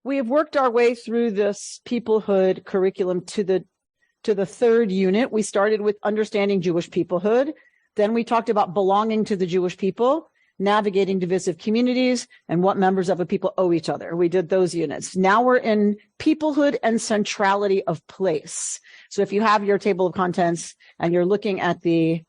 we have worked our way through this peoplehood curriculum to the third unit. We started with understanding Jewish peoplehood. Then we talked about belonging to the Jewish people, navigating divisive communities, and what members of a people owe each other. We did those units. Now we're in peoplehood and centrality of place. So if you have your table of contents and you're looking at the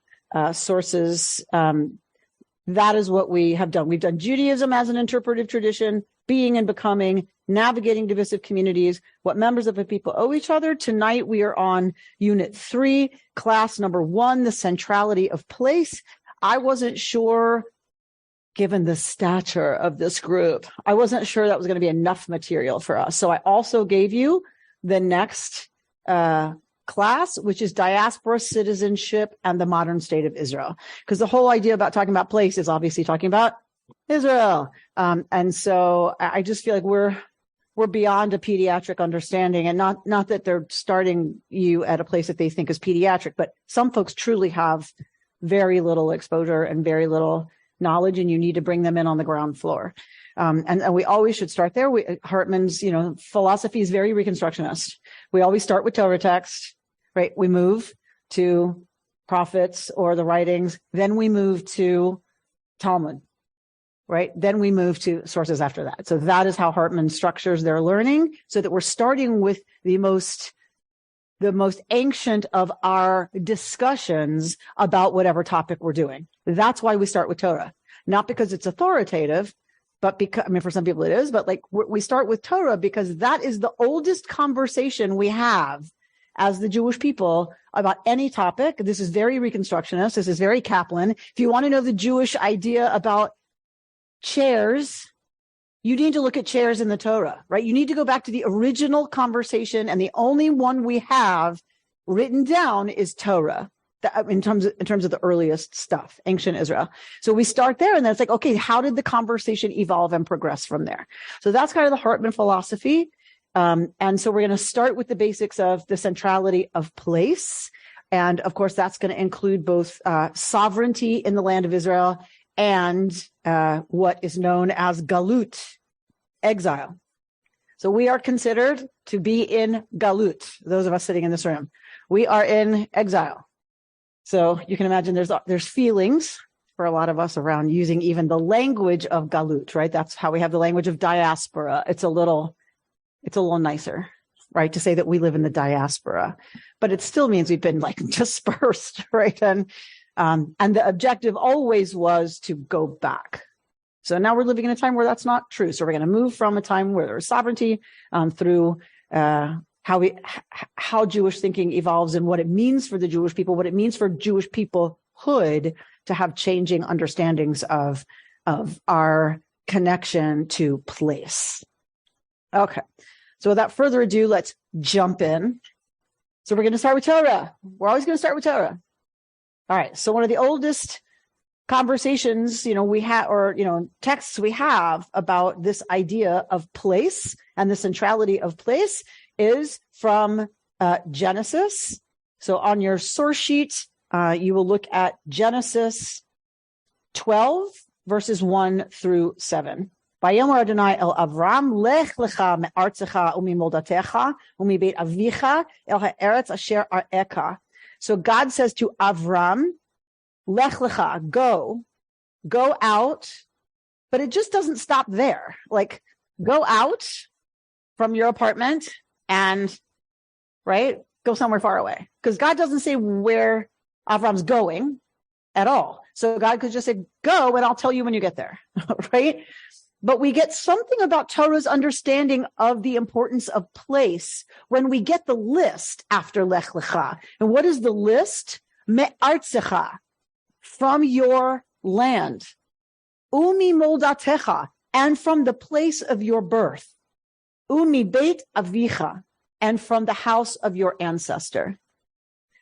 sources, that is what we have done. We've done Judaism as an interpretive tradition, being and becoming, navigating divisive communities, what members of a people owe each other. Tonight we are on Unit 3, class number 1, the centrality of place. I wasn't sure, given the stature of this group, I wasn't sure that was going to be enough material for us. So I also gave you the next class, which is diaspora, citizenship, and the modern state of Israel. Because the whole idea about talking about place is obviously talking about Israel. And so I just feel like we're beyond a pediatric understanding, and not that they're starting you at a place that they think is pediatric, but some folks truly have very little exposure and very little knowledge, and you need to bring them in on the ground floor. And we always should start there. Hartman's, philosophy is very Reconstructionist. We always start with Torah text, right? We move to prophets or the writings, then we move to Talmud, right? Then we move to sources after that. So that is how Hartman structures their learning, so that we're starting with the most ancient of our discussions about whatever topic we're doing. That's why we start with Torah, not because it's authoritative, but because, for some people it is, but we start with Torah because that is the oldest conversation we have as the Jewish people about any topic. This is very Reconstructionist. This is very Kaplan. If you want to know the Jewish idea about chairs, you need to look at chairs in the Torah, right? You need to go back to the original conversation, and the only one we have written down is Torah in terms of the earliest stuff, ancient Israel. So we start there, and then it's like, okay, how did the conversation evolve and progress from there? So that's kind of the Hartman philosophy. And so we're going to start with the basics of the centrality of place. And of course, that's going to include both sovereignty in the land of Israel and what is known as galut, exile. So we are considered to be in galut, those of us sitting in this room. We are in exile. So you can imagine there's feelings for a lot of us around using even the language of galut, right? That's how we have the language of diaspora. It's a little nicer, right, to say that we live in the diaspora, but it still means we've been dispersed, right? And the objective always was to go back. So now we're living in a time where that's not true. So we're going to move from a time where there's sovereignty through how Jewish thinking evolves and what it means for the Jewish people, what it means for Jewish peoplehood to have changing understandings of our connection to place. Okay. So without further ado, let's jump in. So we're going to start with Torah. We're always going to start with Torah. All right. So one of the oldest conversations, we have, or, texts we have about this idea of place and the centrality of place is from Genesis. So on your source sheet, you will look at Genesis 12, verses 1 through 7. Vayomer Adonai el Avram, lech lecha me'artzecha u'mimoldatecha u'mibeit avicha el ha'eretz asher ar'eka. So God says to Avram, lech lecha, go out, but it just doesn't stop there. Go out from your apartment and, right, go somewhere far away. Because God doesn't say where Avram's going at all. So God could just say, go, and I'll tell you when you get there, right? But we get something about Torah's understanding of the importance of place when we get the list after Lech Lecha. And what is the list? Me'artzecha, from your land. Umi moldatecha, and from the place of your birth. Umi beit avicha, and from the house of your ancestor.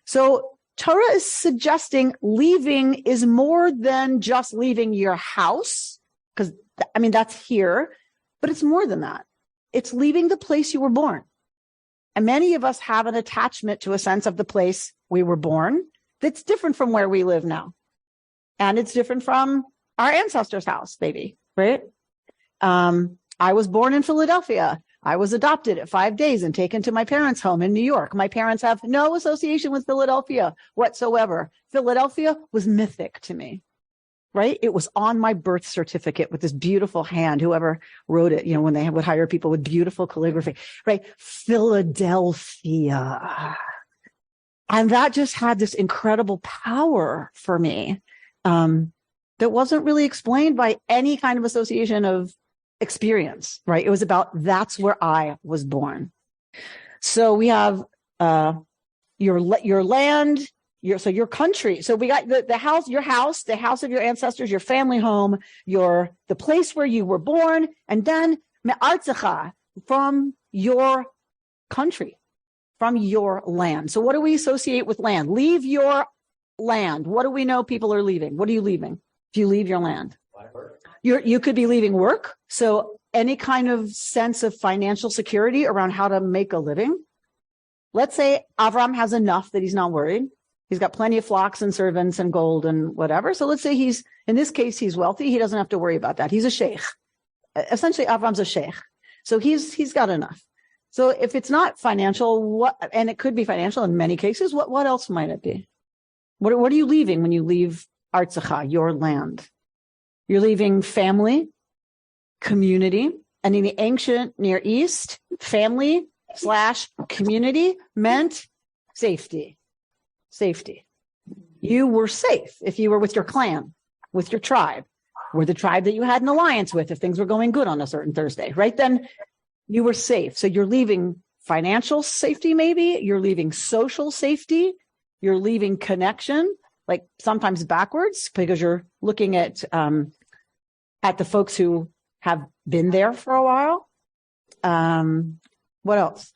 So Torah is suggesting leaving is more than just leaving your house, because that's here, but it's more than that. It's leaving the place you were born. And many of us have an attachment to a sense of the place we were born that's different from where we live now. And it's different from our ancestors' house, maybe, right? I was born in Philadelphia, I was adopted at 5 days and taken to my parents' home in New York. My parents have no association with Philadelphia whatsoever. Philadelphia was mythic to me, right? It was on my birth certificate with this beautiful hand, whoever wrote it, when they would hire people with beautiful calligraphy, right? Philadelphia. And that just had this incredible power for me that wasn't really explained by any kind of association of experience, right? It was about, that's where I was born. So we have your land, your country. So we got the house, the house of your ancestors, your family home, the place where you were born, and then me'artzecha, from your country, from your land. So what do we associate with land? Leave your land. What do we know people are leaving? What are you leaving if you leave your land? You could be leaving work. So any kind of sense of financial security around how to make a living. Let's say Avram has enough that he's not worried. He's got plenty of flocks and servants and gold and whatever. So let's say in this case, he's wealthy. He doesn't have to worry about that. He's a sheikh. Essentially, Avram's a sheikh. So he's got enough. So if it's not financial, and it could be financial in many cases, what else might it be? What are you leaving when you leave Artzecha, your land? You're leaving family, community, and in the ancient Near East, family/community meant safety. Safety. You were safe if you were with your clan, with your tribe, or the tribe that you had an alliance with if things were going good on a certain Thursday, right? Then you were safe. So you're leaving financial safety, maybe. You're leaving social safety. You're leaving connection, like sometimes backwards, because you're looking at the folks who have been there for a while. What else?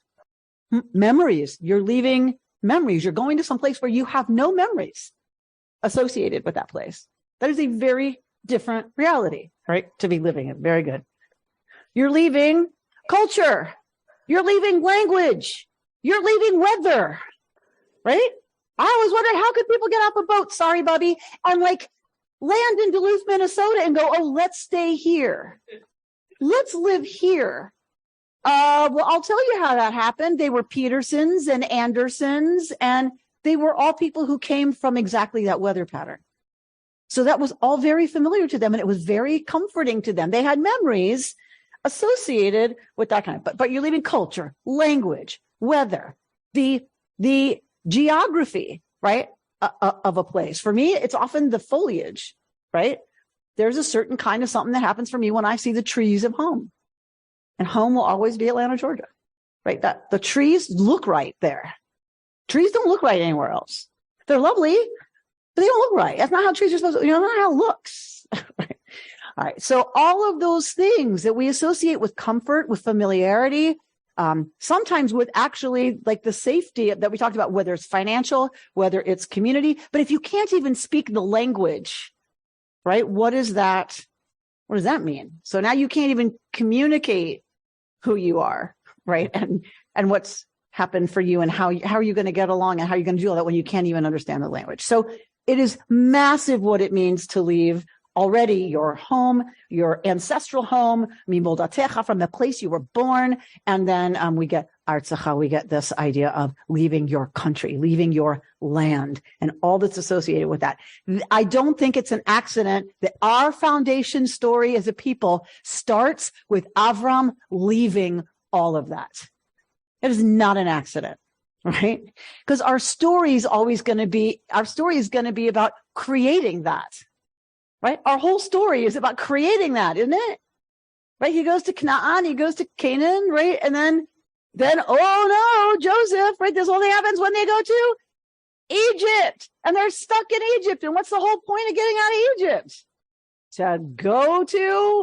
Memories. You're leaving memories. You're going to some place where you have no memories associated with that place. That is a very different reality, right? To be living in. Very good. You're leaving culture. You're leaving language. You're leaving weather, right? I always wondered, how could people get off a boat? Sorry, Bubby. And land in Duluth, Minnesota and go, oh, let's stay here. Let's live here. Well, I'll tell you how that happened. They were Petersons and Andersons, and they were all people who came from exactly that weather pattern. So that was all very familiar to them, and it was very comforting to them. They had memories associated with that kind of, but you're leaving culture, language, weather, the geography, right, of a place. For me, it's often the foliage, right? There's a certain kind of something that happens for me when I see the trees of home. And home will always be Atlanta, Georgia, right? That the trees look right there. Trees don't look right anywhere else. They're lovely, but they don't look right. That's not how trees are supposed to, that's not how it looks. Right? All right. So all of those things that we associate with comfort, with familiarity, sometimes with actually like the safety that we talked about, whether it's financial, whether it's community, but if you can't even speak the language, right? What does that mean? So now you can't even communicate who you are, right? And what's happened for you and how are you going to get along and how are you going to do all that when you can't even understand the language? So it is massive what it means to leave already your home, your ancestral home, mimoldatecha, from the place you were born. And then we get artzecha, we get this idea of leaving your country, leaving your land, and all that's associated with that. I don't think it's an accident that our foundation story as a people starts with Avram leaving all of that. It is not an accident, right? Because our story is going to be about creating that. Right? Our whole story is about creating that, isn't it? Right? He goes to Canaan, he goes to Canaan, right? And then, oh no, Joseph, right? This only happens when they go to Egypt and they're stuck in Egypt. And what's the whole point of getting out of Egypt? To go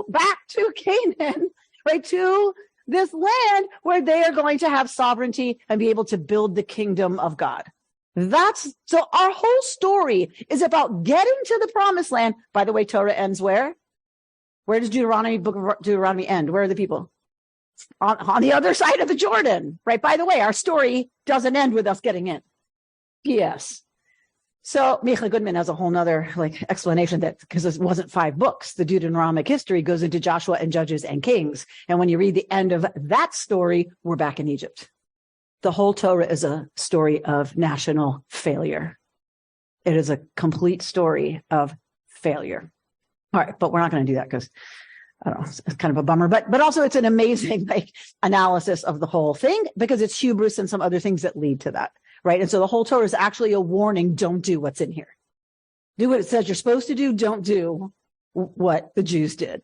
back to Canaan, right? To this land where they are going to have sovereignty and be able to build the kingdom of God. So our whole story is about getting to the promised land. By the way, Torah ends where? Where does book of Deuteronomy end? Where are the people? On the other side of the Jordan, right? By the way, our story doesn't end with us getting in. Yes. So Micha Goodman has a whole nother explanation that because it wasn't 5 books, the Deuteronomic history goes into Joshua and Judges and Kings. And when you read the end of that story, we're back in Egypt. The whole Torah is a story of national failure. It is a complete story of failure. All right, but we're not going to do that because I don't know, it's kind of a bummer, but also it's an amazing analysis of the whole thing because it's hubris and some other things that lead to that. Right. And so the whole Torah is actually a warning. Don't do what's in here. Do what it says you're supposed to do. Don't do what the Jews did.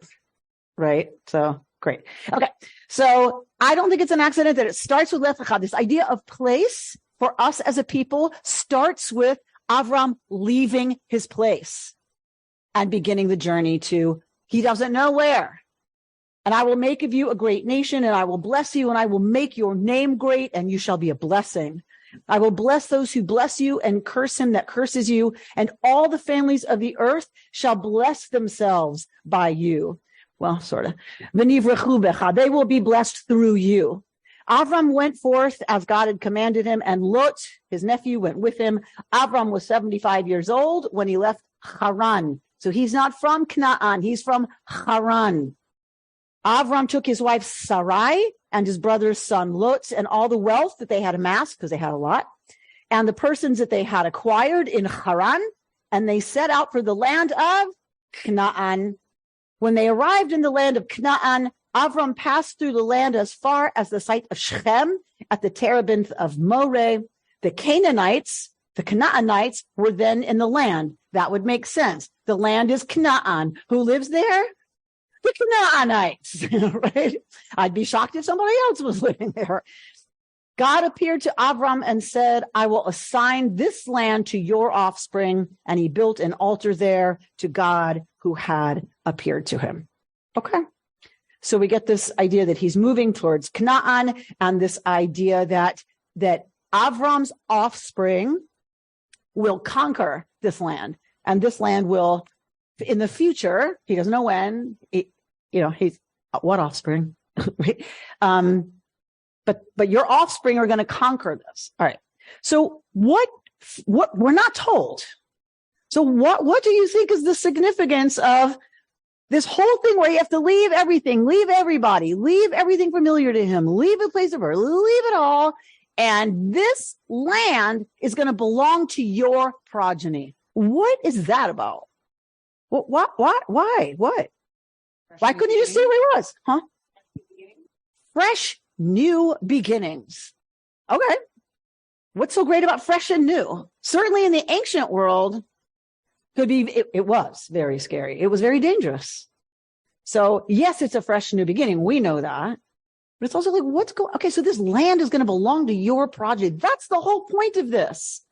Right. So great. Okay. So I don't think it's an accident that it starts with Lech Lecha. This idea of place for us as a people starts with Avram leaving his place and beginning the journey to, he doesn't know where. And I will make of you a great nation, and I will bless you, and I will make your name great, and you shall be a blessing. I will bless those who bless you and curse him that curses you, and all the families of the earth shall bless themselves by you. Well, sort of. V'nivrechu becha, they will be blessed through you. Avram went forth as God had commanded him, and Lot, his nephew, went with him. Avram was 75 years old when he left Haran. So he's not from Canaan, he's from Haran. Avram took his wife Sarai and his brother's son Lot and all the wealth that they had amassed, because they had a lot, and the persons that they had acquired in Haran, and they set out for the land of Canaan. When they arrived in the land of Canaan, Avram passed through the land as far as the site of Shechem at the terebinth of Moreh. The Canaanites, the Canaanites, were then in the land. That would make sense. The land is Canaan. Who lives there? The Canaanites, right? I'd be shocked if somebody else was living there. God appeared to Avram and said, I will assign this land to your offspring. And he built an altar there to God who had appeared to him. Okay. So we get this idea that he's moving towards Canaan, and this idea that Avram's offspring will conquer this land. And this land will, in the future, he doesn't know when, he's what offspring, right? But your offspring are going to conquer this. All right. So what we're not told. So what do you think is the significance of this whole thing where you have to leave everything, leave everybody, leave everything familiar to him, leave a place of birth, leave it all. And this land is going to belong to your progeny. What is that about? What? Why? What? Why couldn't he just stay where he was? Huh? Fresh, new beginnings. Okay. What's so great about fresh and new? Certainly in the ancient world, it was very scary. It was very dangerous. So yes, it's a fresh new beginning. We know that. But it's also okay, so this land is going to belong to your progeny. That's the whole point of this.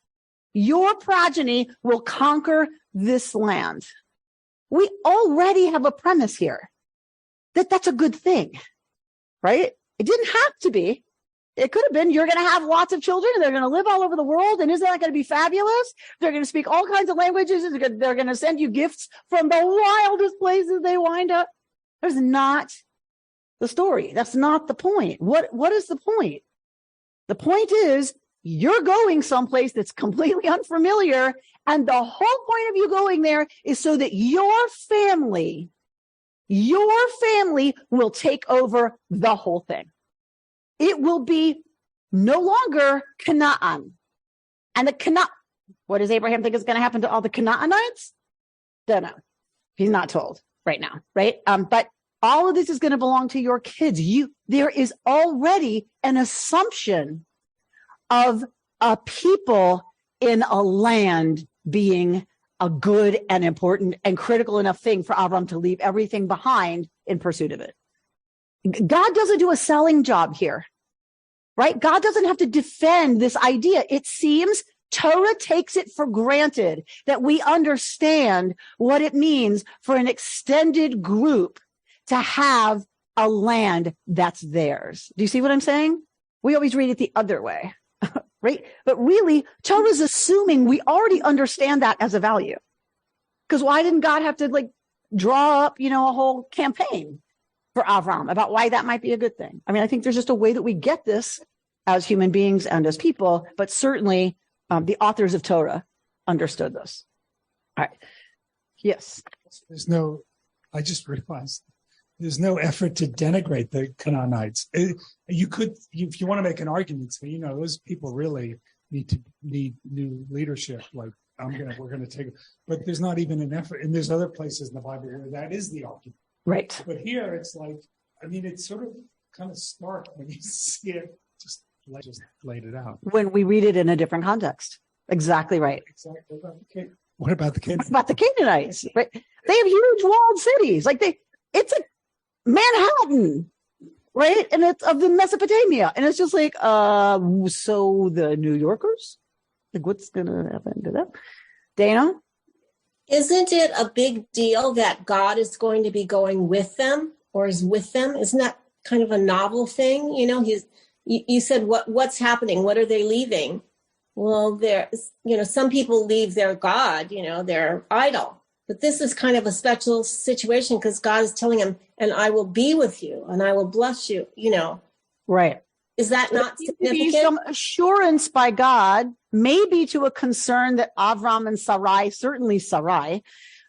Your progeny will conquer this land. We already have a premise here that that's a good thing, right? It didn't have to be. It could have been, you're going to have lots of children and they're going to live all over the world. And isn't that going to be fabulous? They're going to speak all kinds of languages. They're going to send you gifts from the wildest places they wind up. There's not the story. That's not the point. What is the point? The point is you're going someplace that's completely unfamiliar. And the whole point of you going there is so that your family will take over the whole thing. It will be no longer Canaan. And what does Abraham think is going to happen to all the Canaanites? Don't know. He's not told right now, right? But all of this is going to belong to your kids. There is already an assumption of a people in a land being a good and important and critical enough thing for Avram to leave everything behind in pursuit of it. God doesn't do a selling job here, right? God doesn't have to defend this idea. It seems Torah takes it for granted that we understand what it means for an extended group to have a land that's theirs. Do you see what I'm saying? We always read it the other way, right? But really, Torah's assuming we already understand that as a value. Because why didn't God have to draw up, a whole campaign for Avram about why that might be a good thing? I mean, I think there's just a way that we get this as human beings and as people, but certainly the authors of Torah understood this. All right. Yes. I just realized there's no effort to denigrate the Canaanites. You could, if you want to make an argument, say, those people really need new leadership. Like we're going to take it, but there's not even an effort. And there's other places in the Bible where that is the argument. Right. But here it's like, it's sort of kind of stark when you see it, just laid it out. When we read it in a different context. Exactly right. Exactly. What about the Canaanites? What about the Canaanites? Right. They have huge walled cities. It's a Manhattan, right? And it's of the Mesopotamia. And it's just like, so the New Yorkers? Like, what's going to happen to them? Dana? Isn't it a big deal that God is going to be going with them or is with them? Isn't that kind of a novel thing? You said, what's happening? What are they leaving? Well, some people leave their God, their idol. But this is kind of a special situation because God is telling him, and I will be with you and I will bless you, Right. Is that not significant? Some assurance by God, maybe to a concern that Avram and Sarai, certainly Sarai,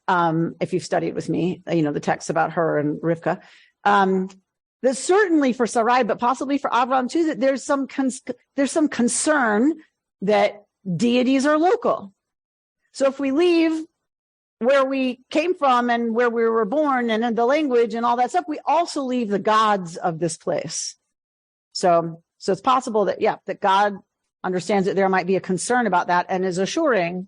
if you've studied with me, the text about her and Rivka, that certainly for Sarai, but possibly for Avram too, that there's some concern that deities are local. So if we leave where we came from and where we were born and the language and all that stuff, we also leave the gods of this place. So it's possible that God understands that there might be a concern about that and is assuring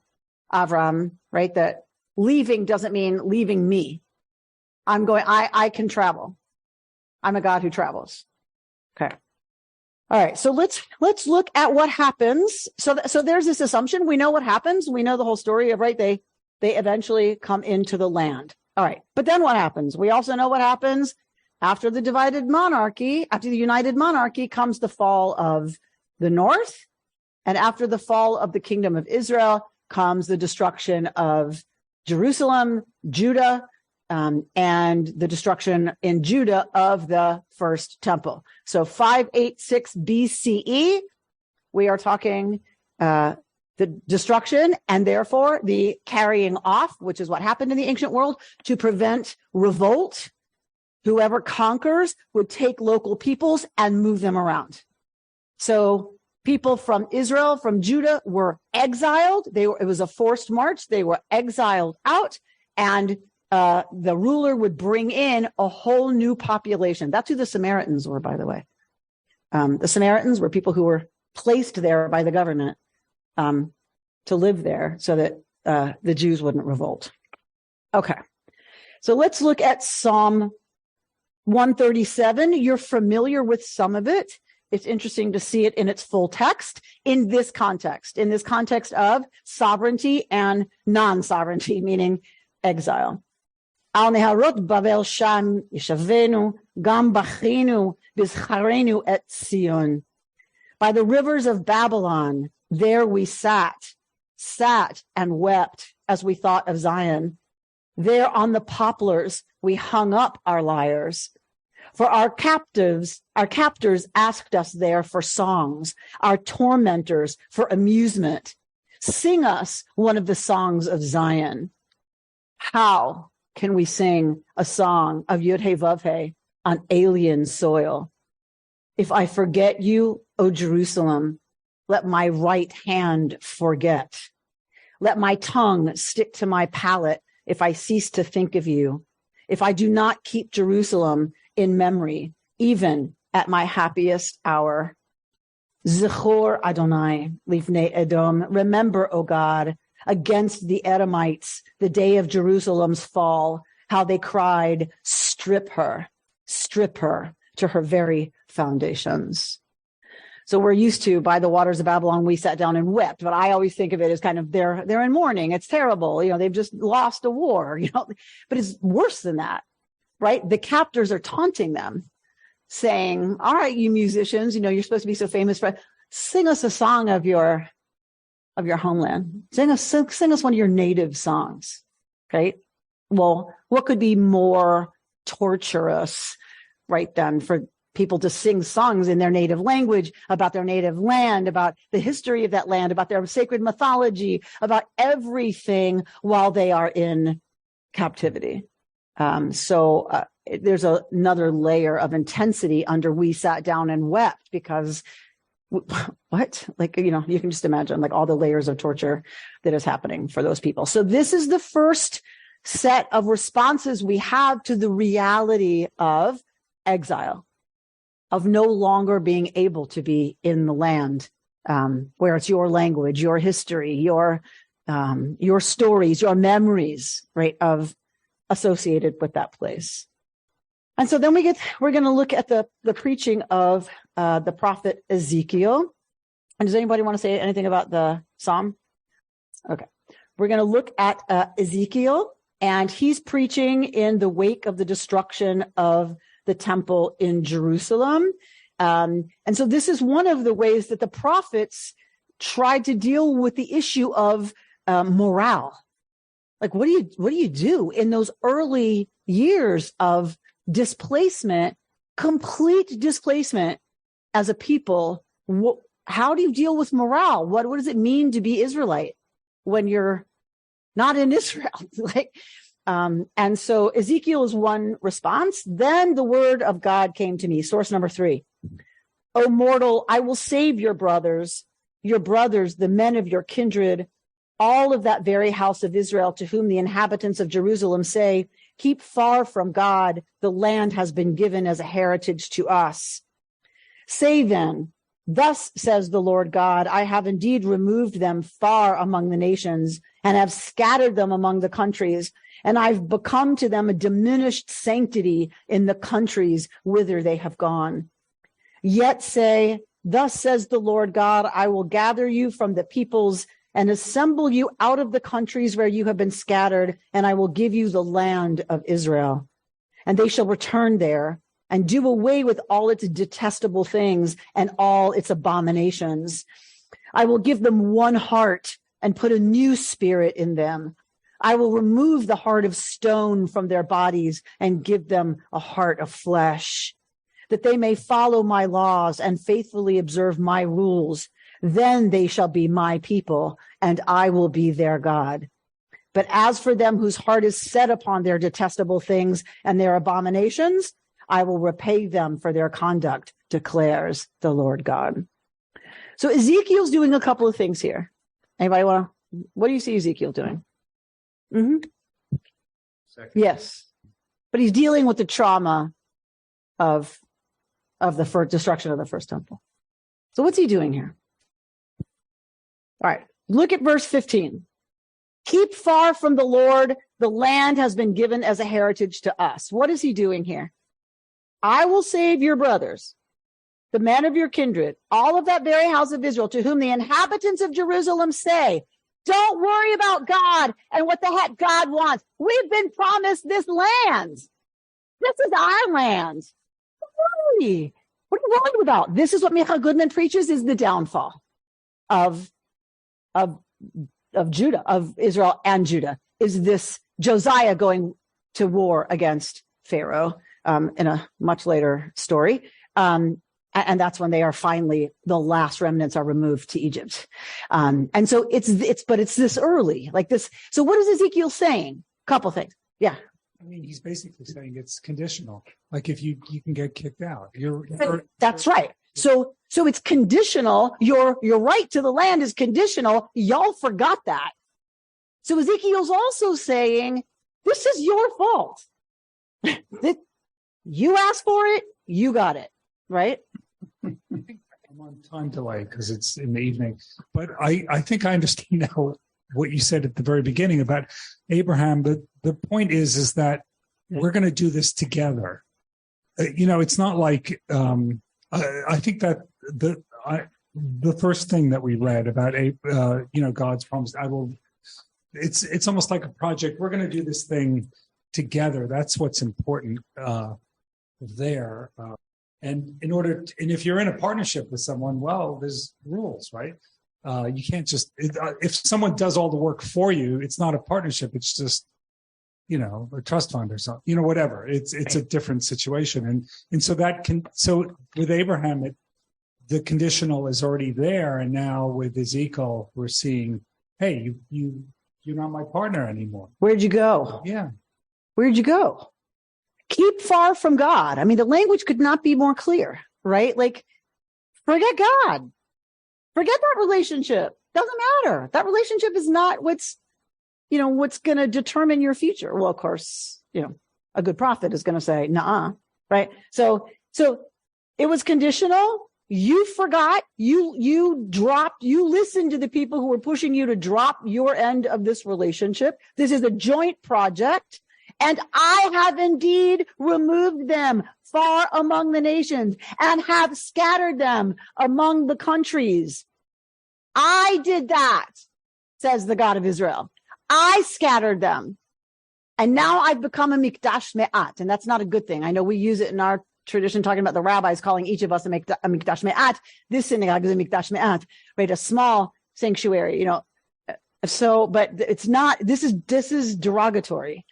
Avram, right, that leaving doesn't mean leaving me. I can travel. I'm a God who travels. Okay. All right. So let's look at what happens. So there's this assumption. We know what happens. We know the whole story of, right, they eventually come into the land. All right. But then what happens? We also know what happens after the divided monarchy. After the united monarchy comes the fall of the north. And after the fall of the kingdom of Israel comes the destruction of Jerusalem, Judah, and the destruction in Judah of the first temple. So 586 BCE, we are talking the destruction and therefore the carrying off, which is what happened in the ancient world to prevent revolt. Whoever conquers would take local peoples and move them around. So people from Israel, from Judah, were exiled. It was a forced march. They were exiled out, and the ruler would bring in a whole new population. That's who the Samaritans were, by the way. The Samaritans were people who were placed there by the government to live there so that the Jews wouldn't revolt. Okay, so let's look at Psalm 137. You're familiar with some of it. It's interesting to see it in its full text in this context of sovereignty and non-sovereignty, meaning exile. Al neharot Bavel sham yishavenu, gam bachinu bizcharenu et Sion. By the rivers of Babylon, there we sat and wept as we thought of Zion. There on the poplars, we hung up our lyres. For our captors asked us there for songs, our tormentors for amusement. Sing us one of the songs of Zion. How can we sing a song of Yud-He Vav-He on alien soil? If I forget you, O Jerusalem, let my right hand forget. Let my tongue stick to my palate if I cease to think of you. If I do not keep Jerusalem in memory, even at my happiest hour. Zechor Adonai, Lifnei Edom, remember, O God, against the Edomites, the day of Jerusalem's fall, how they cried, strip her to her very foundations. So we're used to, by the waters of Babylon, we sat down and wept, but I always think of it as kind of they're in mourning. It's terrible. They've just lost a war, but it's worse than that, right? The captors are taunting them, saying, all right, you musicians, you're supposed to be so famous for, sing us a song of your homeland. Sing us one of your native songs. Okay. Well, what could be more torturous right then for people to sing songs in their native language, about their native land, about the history of that land, about their sacred mythology, about everything while they are in captivity. So there's another layer of intensity under we sat down and wept, because what? Like, you can just imagine like all the layers of torture that is happening for those people. So this is the first set of responses we have to the reality of exile, of no longer being able to be in the land, where it's your language, your history, your stories, your memories, right, of associated with that place. And so then we're going to look at the preaching of the prophet Ezekiel. And does anybody want to say anything about the Psalm? Okay. We're going to look at Ezekiel, and he's preaching in the wake of the destruction of the temple in Jerusalem. And so this is one of the ways that the prophets tried to deal with the issue of morale. Like, what do you do in those early years of displacement, complete displacement as a people? How do you deal with morale? What does it mean to be Israelite when you're not in Israel? And so Ezekiel is one response. Then the word of God came to me, source number 3. O mortal, I will save your brothers, the men of your kindred, all of that very house of Israel, to whom the inhabitants of Jerusalem say, keep far from God, the land has been given as a heritage to us. Say then, thus says the Lord God, I have indeed removed them far among the nations and have scattered them among the countries, and I've become to them a diminished sanctity in the countries whither they have gone. Yet say, thus says the Lord God, I will gather you from the peoples and assemble you out of the countries where you have been scattered, and I will give you the land of Israel. And they shall return there and do away with all its detestable things and all its abominations. I will give them one heart and put a new spirit in them. I will remove the heart of stone from their bodies and give them a heart of flesh, that they may follow my laws and faithfully observe my rules. Then they shall be my people, and I will be their God. But as for them whose heart is set upon their detestable things and their abominations, I will repay them for their conduct, declares the Lord God. So Ezekiel's doing a couple of things here. Anybody what do you see Ezekiel doing? Mm-hmm. Yes. But he's dealing with the trauma of the destruction of the first temple. So what's he doing here? All right, look at verse 15. Keep far from the Lord, the land has been given as a heritage to us. What is he doing here? I will save your brothers, the men of your kindred, all of that very house of Israel, to whom the inhabitants of Jerusalem say, don't worry about God and what the heck God wants. We've been promised this land. This is our land. What are you worried about? This is what Michael Goodman preaches, is the downfall of Judah, of Israel and Judah, is this Josiah going to war against Pharaoh in a much later story. And that's when they are finally, the last remnants are removed to Egypt. And so it's this early, like this. So what is Ezekiel saying? Couple things. Yeah. I mean, he's basically saying it's conditional. Like if you can get kicked out. That's right. So it's conditional. Your right to the land is conditional. Y'all forgot that. So Ezekiel's also saying, this is your fault. You asked for it, you got it, right? I'm on time delay because it's in the evening. But I think I understand now what you said at the very beginning about Abraham. The point is that we're going to do this together. It's not like I think that the first thing that we read about God's promise, it's almost like a project. We're going to do this thing together. That's what's important there. And if you're in a partnership with someone, well, there's rules, right? You can't just, if someone does all the work for you, it's not a partnership. It's just a trust fund or something, whatever. It's a different situation. And so so with Abraham, the conditional is already there. And now with Ezekiel, we're seeing, hey, you're not my partner anymore. Where'd you go? Yeah. Where'd you go? Keep far from God. I mean, the language could not be more clear, right? Like, forget God. Forget that relationship. Doesn't matter. That relationship is not what's going to determine your future. Well, of course, a good prophet is going to say, nah, right? So it was conditional. You forgot, you dropped, you listened to the people who were pushing you to drop your end of this relationship. This is a joint project. And I have indeed removed them far among the nations and have scattered them among the countries. I did that, says the God of Israel. I scattered them. And now I've become a mikdash me'at. And that's not a good thing. I know we use it in our tradition, talking about the rabbis calling each of us a mikdash me'at. This synagogue is a mikdash me'at, right? A small sanctuary, So, but it's not, this is derogatory.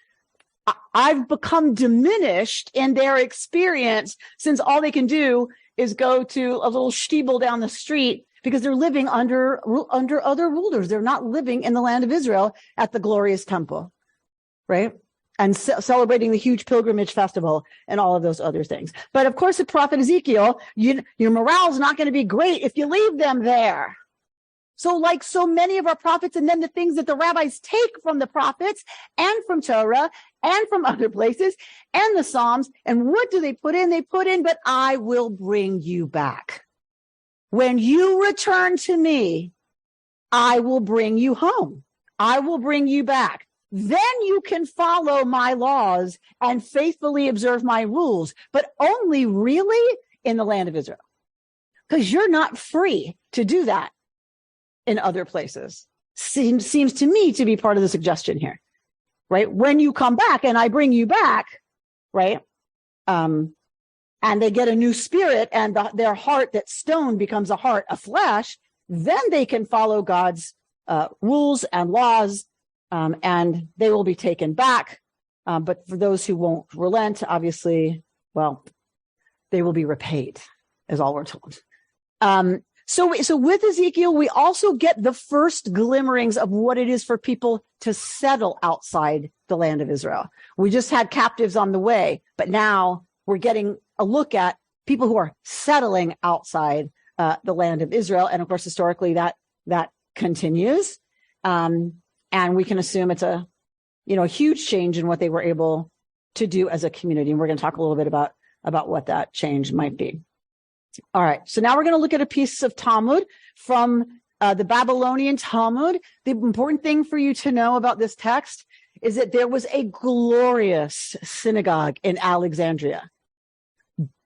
I've become diminished in their experience since all they can do is go to a little shtibel down the street because they're living under other rulers. They're not living in the land of Israel at the glorious temple, right? And celebrating the huge pilgrimage festival and all of those other things. But of course, the prophet Ezekiel, your morale is not going to be great if you leave them there. So like so many of our prophets, and then the things that the rabbis take from the prophets and from Torah and from other places and the Psalms, and what do they put in? They put in, but I will bring you back. When you return to me, I will bring you home. I will bring you back. Then you can follow my laws and faithfully observe my rules, but only really in the land of Israel. Because you're not free to do that in other places. Seems to me to be part of the suggestion here, right? When you come back and I bring you back, right? And they get a new spirit and their heart that's stone becomes a heart of flesh, then they can follow God's rules and laws, and they will be taken back. But for those who won't relent, obviously, well, they will be repaid, is all we're told. So with Ezekiel, we also get the first glimmerings of what it is for people to settle outside the land of Israel. We just had captives on the way, but now we're getting a look at people who are settling outside the land of Israel. And of course, historically, that continues. And we can assume it's a huge change in what they were able to do as a community. And we're going to talk a little bit about what that change might be. All right. So now we're going to look at a piece of Talmud from the Babylonian Talmud. The important thing for you to know about this text is that there was a glorious synagogue in Alexandria.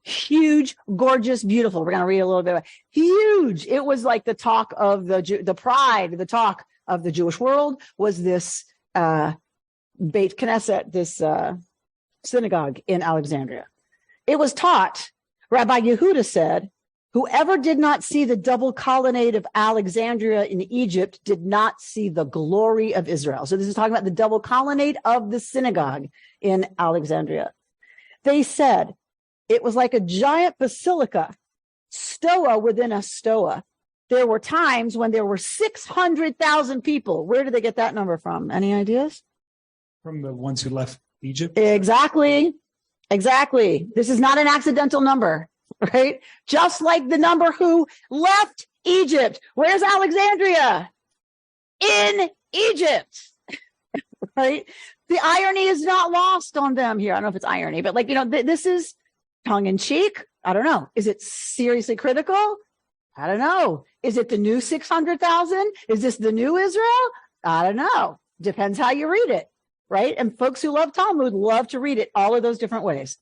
Huge, gorgeous, beautiful. We're going to read a little bit about it. Huge. It was like the talk of the talk of the Jewish world was this Beit Knesset, this synagogue in Alexandria. It was taught. Rabbi Yehuda said, whoever did not see the double colonnade of Alexandria in Egypt did not see the glory of Israel. So this is talking about the double colonnade of the synagogue in Alexandria. They said it was like a giant basilica, stoa within a stoa. There were times when there were 600,000 people. Where did they get that number from? Any ideas? From the ones who left Egypt? Exactly. This is not an accidental number, right? Just like the number who left Egypt. Where's Alexandria? In Egypt, right? The irony is not lost on them here. I don't know if it's irony, but this is tongue in cheek. I don't know. Is it seriously critical? I don't know. Is it the new 600,000? Is this the new Israel? I don't know. Depends how you read it. Right? And folks who love Talmud love to read it all of those different ways.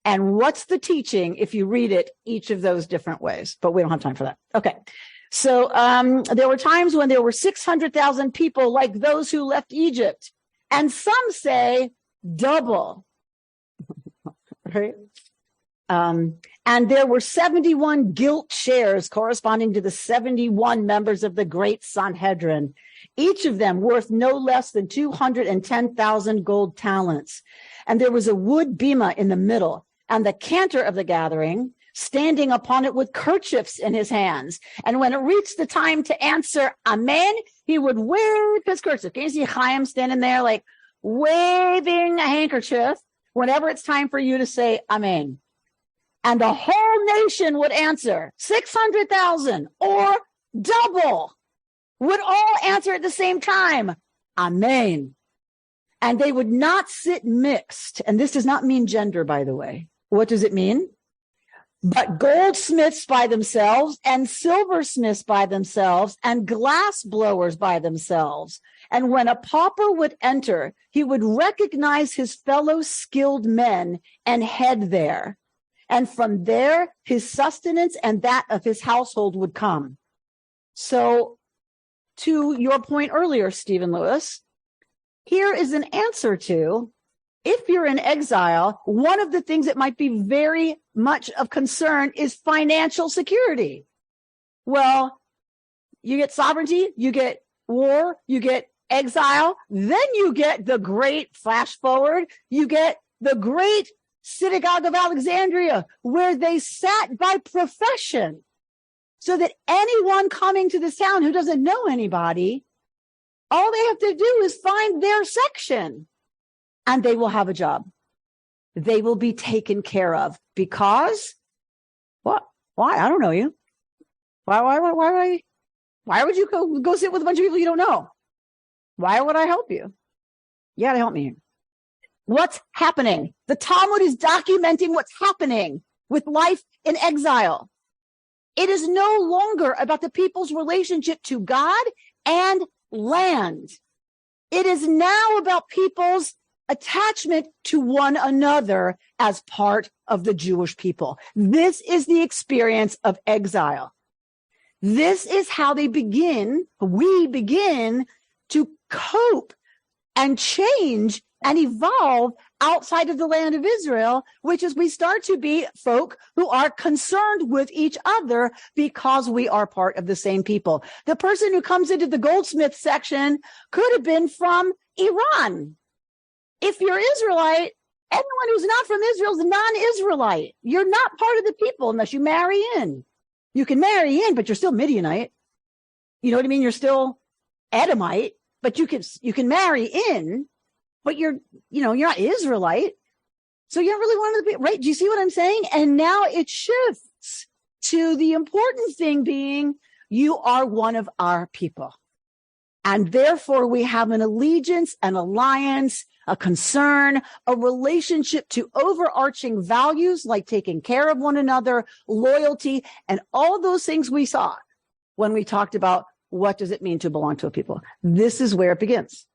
And what's the teaching if you read it each of those different ways? But we don't have time for that. Okay. So there were times when there were 600,000 people like those who left Egypt. And some say double. Right? And there were 71 gilt shares corresponding to the 71 members of the great Sanhedrin, each of them worth no less than 210,000 gold talents. And there was a wood bema in the middle, and the cantor of the gathering standing upon it with kerchiefs in his hands. And when it reached the time to answer Amen, he would wave his kerchief. Can you see Chaim standing there like waving a handkerchief whenever it's time for you to say Amen? And the whole nation would answer, 600,000 or double would all answer at the same time, Amen. And they would not sit mixed. And this does not mean gender, by the way. What does it mean? But goldsmiths by themselves and silversmiths by themselves and glass blowers by themselves. And when a pauper would enter, he would recognize his fellow skilled men and head there. And from there, his sustenance and that of his household would come. So to your point earlier, Stephen Lewis, here is an answer to, if you're in exile, one of the things that might be very much of concern is financial security. Well, you get sovereignty, you get war, you get exile, then you get the great flash forward, you get the great Synagogue of Alexandria, where they sat by profession, so that anyone coming to this town who doesn't know anybody, all they have to do is find their section, and they will have a job. They will be taken care of because what? Why? I don't know you. Why would you go sit with a bunch of people you don't know? Why would I help you? You got to help me. What's happening? The Talmud is documenting what's happening with life in exile. It is no longer about the people's relationship to God and land. It is now about people's attachment to one another as part of the Jewish people. This is the experience of exile. This is how we begin to cope and change and evolve outside of the land of Israel, which is we start to be folk who are concerned with each other because we are part of the same people. The person who comes into the goldsmith section could have been from Iran. If you're Israelite, anyone who's not from Israel is non-Israelite. You're not part of the people unless you marry in. You can marry in, but you're still Midianite. You know what I mean? You're still Edomite, but you can marry in. But you're not Israelite. So you're not really one of the people, right? Do you see what I'm saying? And now it shifts to the important thing being, you are one of our people. And therefore we have an allegiance, an alliance, a concern, a relationship to overarching values like taking care of one another, loyalty, and all those things we saw when we talked about what does it mean to belong to a people. This is where it begins,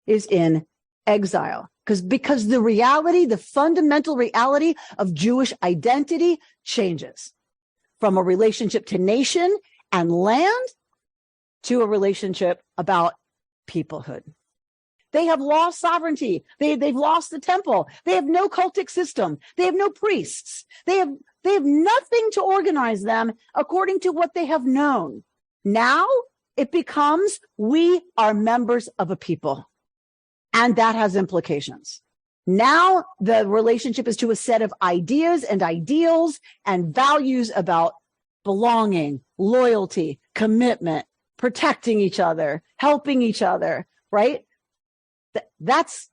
is in exile, because the reality, the fundamental reality of Jewish identity changes from a relationship to nation and land to a relationship about peoplehood. They have lost sovereignty. They've lost the temple. They have no cultic system. They have no priests. They have nothing to organize them according to what they have known. Now it becomes, we are members of a people. And that has implications. Now the relationship is to a set of ideas and ideals and values about belonging, loyalty, commitment, protecting each other, helping each other, right? That's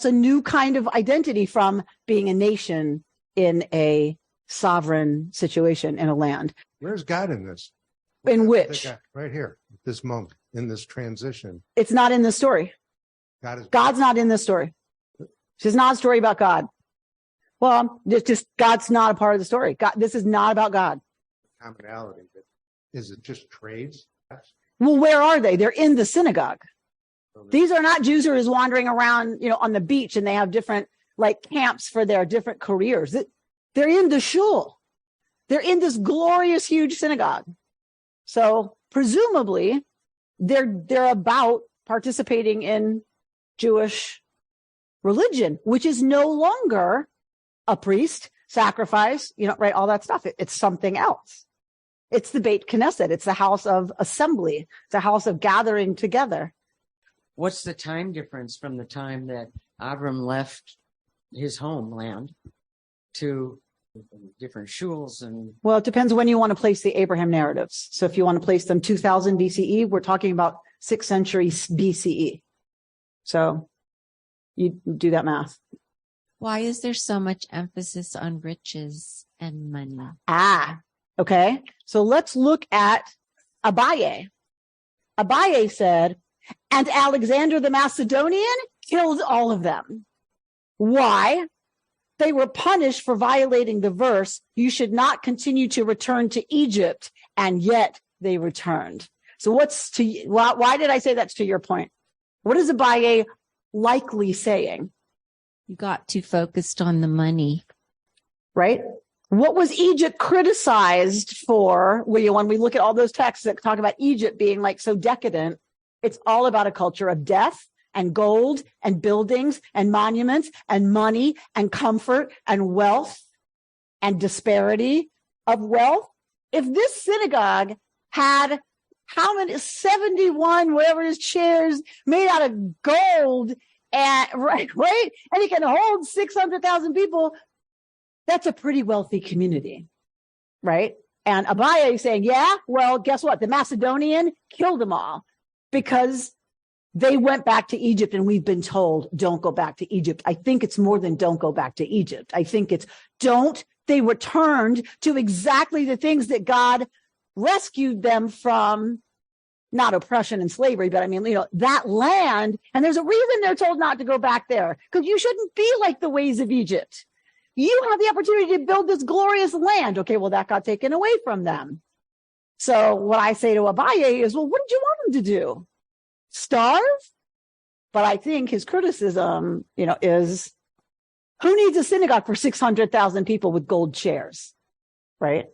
a new kind of identity from being a nation in a sovereign situation in a land. Where's God in this? In which? Right here, at this moment, in this transition. It's not in the story. God's not in this story. This is not a story about God. Well, just God's not a part of the story. This is not about God. Commonality. Is it just trades? Well, where are they? They're in the synagogue. These are not Jews who are wandering around, on the beach and they have different camps for their different careers. They're in the shul. They're in this glorious, huge synagogue. So presumably they're about participating in Jewish religion, which is no longer a priest, sacrifice, right? All that stuff. It's something else. It's the Beit Knesset. It's the house of assembly. It's a house of gathering together. What's the time difference from the time that Abram left his homeland to different shuls? And well, it depends when you want to place the Abraham narratives. So if you want to place them 2000 BCE, we're talking about 6th century BCE. So you do that math. Why is there so much emphasis on riches and money? Okay. So let's look at Abaye. Abaye said, and Alexander the Macedonian killed all of them. Why? They were punished for violating the verse, you should not continue to return to Egypt, and yet they returned. So why did I say that's to your point? What is Abaye likely saying? You got too focused on the money. Right? What was Egypt criticized for? When we look at all those texts that talk about Egypt being like so decadent, it's all about a culture of death and gold and buildings and monuments and money and comfort and wealth and disparity of wealth. If this synagogue had how many, 71, whatever it is, chairs made out of gold and right, and it can hold 600,000 people, that's a pretty wealthy community, right? And Abaye is saying, yeah, well, guess what? The Macedonian killed them all because they went back to Egypt, and we've been told, don't go back to Egypt. I think it's more than don't go back to Egypt. I think it's they returned to exactly the things that God rescued them from, not oppression and slavery, but I mean, that land. And there's a reason they're told not to go back there, because you shouldn't be like the ways of Egypt. You have the opportunity to build this glorious land. Okay, well, that got taken away from them. So what I say to Abaye is, well, what did you want them to do? Starve? But I think his criticism, is who needs a synagogue for 600,000 people with gold chairs, right?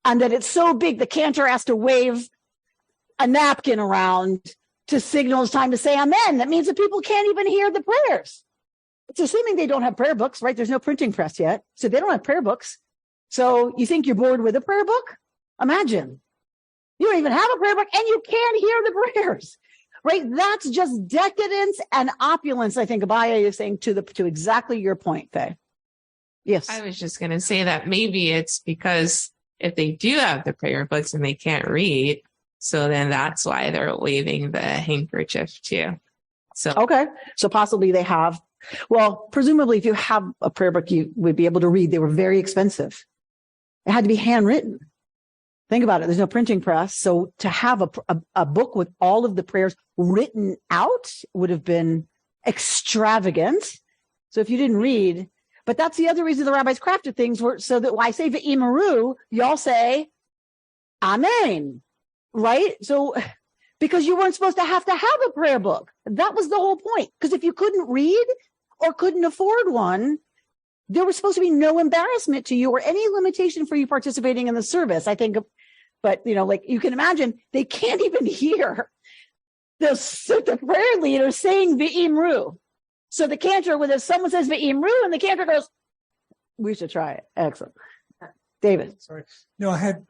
And that it's so big, the cantor has to wave a napkin around to signal it's time to say amen. That means that people can't even hear the prayers. It's assuming they don't have prayer books, right? There's no printing press yet. So they don't have prayer books. So you think you're bored with a prayer book? Imagine. You don't even have a prayer book and you can't hear the prayers, right? That's just decadence and opulence, I think Abaye is saying to exactly your point, Faye. Yes. I was just going to say that maybe it's because if they do have the prayer books and they can't read, so then that's why they're waving the handkerchief too. So okay. So possibly they have. Well, presumably if you have a prayer book, you would be able to read. They were very expensive. It had to be handwritten. Think about it. There's no printing press. So to have a book with all of the prayers written out would have been extravagant. So if you didn't read, but that's the other reason the rabbis crafted things were so that when I say Ve'imaru, y'all say Amen, right? So because you weren't supposed to have a prayer book. That was the whole point. Because if you couldn't read or couldn't afford one, there was supposed to be no embarrassment to you or any limitation for you participating in the service. I think, but like you can imagine, they can't even hear the prayer leader saying Ve'imru. So the cantor, if someone says Ve'imru and the cantor goes, we should try it. Excellent. David. Sorry. No, I had,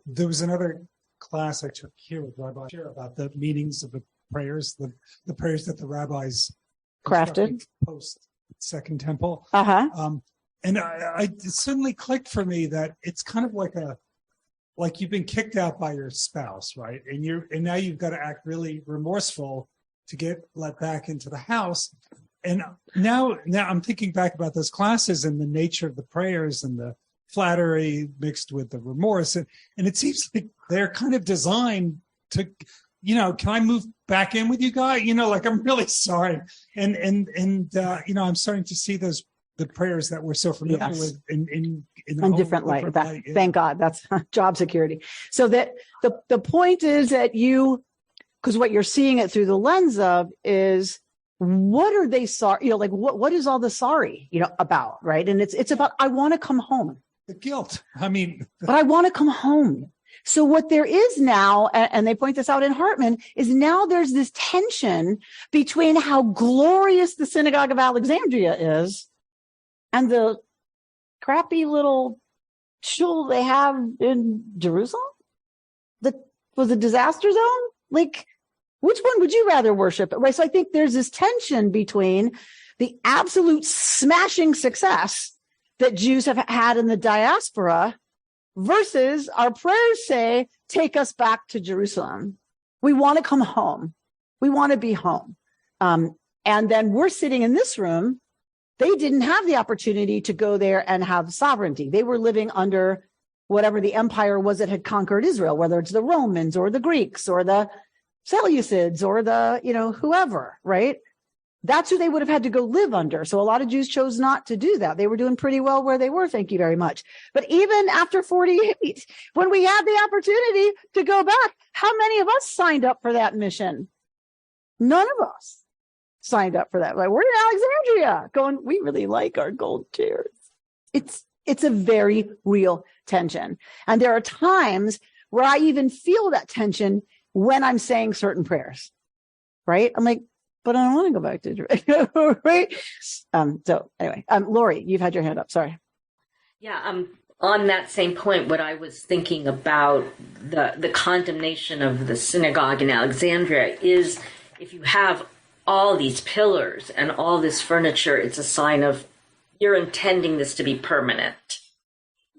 there was another class I took here with Rabbi about the meanings of the prayers, the prayers that the rabbis crafted post Second Temple. Uh-huh. And it suddenly clicked for me that it's kind of like you've been kicked out by your spouse, right? And now you've got to act really remorseful to get let back into the house. And now I'm thinking back about those classes and the nature of the prayers and the flattery mixed with the remorse. And it seems like they're kind of designed to, can I move back in with you guys? Like, I'm really sorry. And I'm starting to see the prayers that we're so familiar with in different light. Thank God, that's job security. So that the point is that because what you're seeing it through the lens of is, what are they sorry? What is all the sorry, about, right? And it's about, I want to come home. The guilt. But I want to come home. So what there is now, and they point this out in Hartman, is now there's this tension between how glorious the Synagogue of Alexandria is and the crappy little shul they have in Jerusalem that was a disaster zone? Like, which one would you rather worship? Right. So I think there's this tension between the absolute smashing success that Jews have had in the diaspora versus our prayers say, take us back to Jerusalem. We want to come home. We want to be home. And then we're sitting in this room. They didn't have the opportunity to go there and have sovereignty. They were living under whatever the empire was that had conquered Israel, whether it's the Romans or the Greeks or the Seleucids or the, whoever, right? That's who they would have had to go live under. So a lot of Jews chose not to do that. They were doing pretty well where they were. Thank you very much. But even after 48, when we had the opportunity to go back, how many of us signed up for that mission? None of us signed up for that. Like, we're in Alexandria going, we really like our gold chairs. It's a very real tension. And there are times where I even feel that tension when I'm saying certain prayers, right? I'm like, but I don't want to go back to Jerusalem, right? So anyway, Lori, you've had your hand up. Sorry. Yeah, on that same point, what I was thinking about the condemnation of the synagogue in Alexandria is if you have all these pillars and all this furniture, it's a sign of you're intending this to be permanent.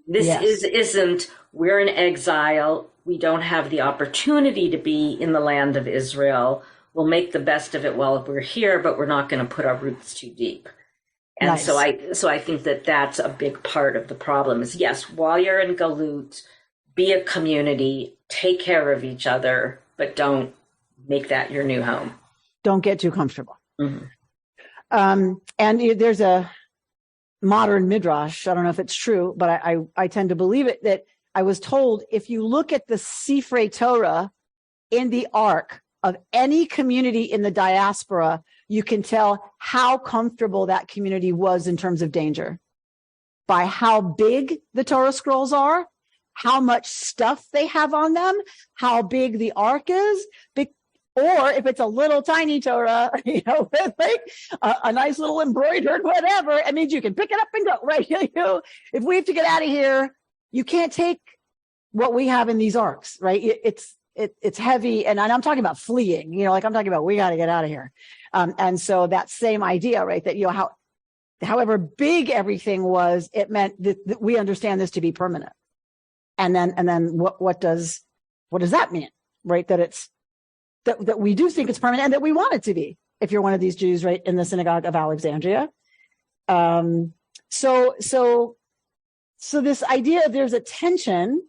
This isn't, we're in exile. We don't have the opportunity to be in the land of Israel. We'll make the best of it while we're here, but we're not going to put our roots too deep. And nice. so I think that that's a big part of the problem is, yes, while you're in Galut, be a community, take care of each other, but don't make that your new home. Don't get too comfortable. Mm-hmm. And there's a modern midrash. I don't know if it's true, but I tend to believe it, that I was told if you look at the Sifrei Torah in the Ark of any community in the diaspora, you can tell how comfortable that community was in terms of danger by how big the Torah scrolls are, how much stuff they have on them, how big the Ark is, or if it's a little tiny Torah, with like a nice little embroidered whatever, it means you can pick it up and go, right? If we have to get out of here, you can't take what we have in these arks, right? It's heavy. And I'm talking about fleeing, I'm talking about, we got to get out of here. And so that same idea, right? That, however big everything was, it meant that we understand this to be permanent. And then what does that mean? Right? That we do think it's permanent and that we want it to be, if you're one of these Jews, right, in the synagogue of Alexandria. So this idea of there's a tension,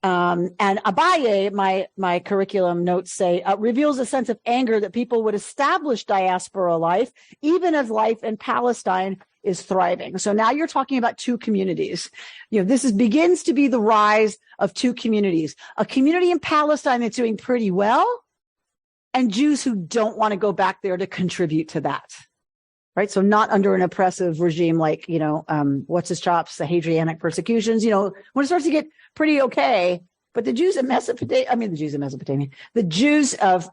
and Abaye, my curriculum notes say, reveals a sense of anger that people would establish diaspora life, even as life in Palestine is thriving. So now you're talking about two communities. This begins to be the rise of two communities, a community in Palestine that's doing pretty well, and Jews who don't want to go back there to contribute to that. Right. So not under an oppressive regime like, what's his chops, the Hadrianic persecutions, when it starts to get pretty okay. But the Jews of Mesopotamia, the Jews of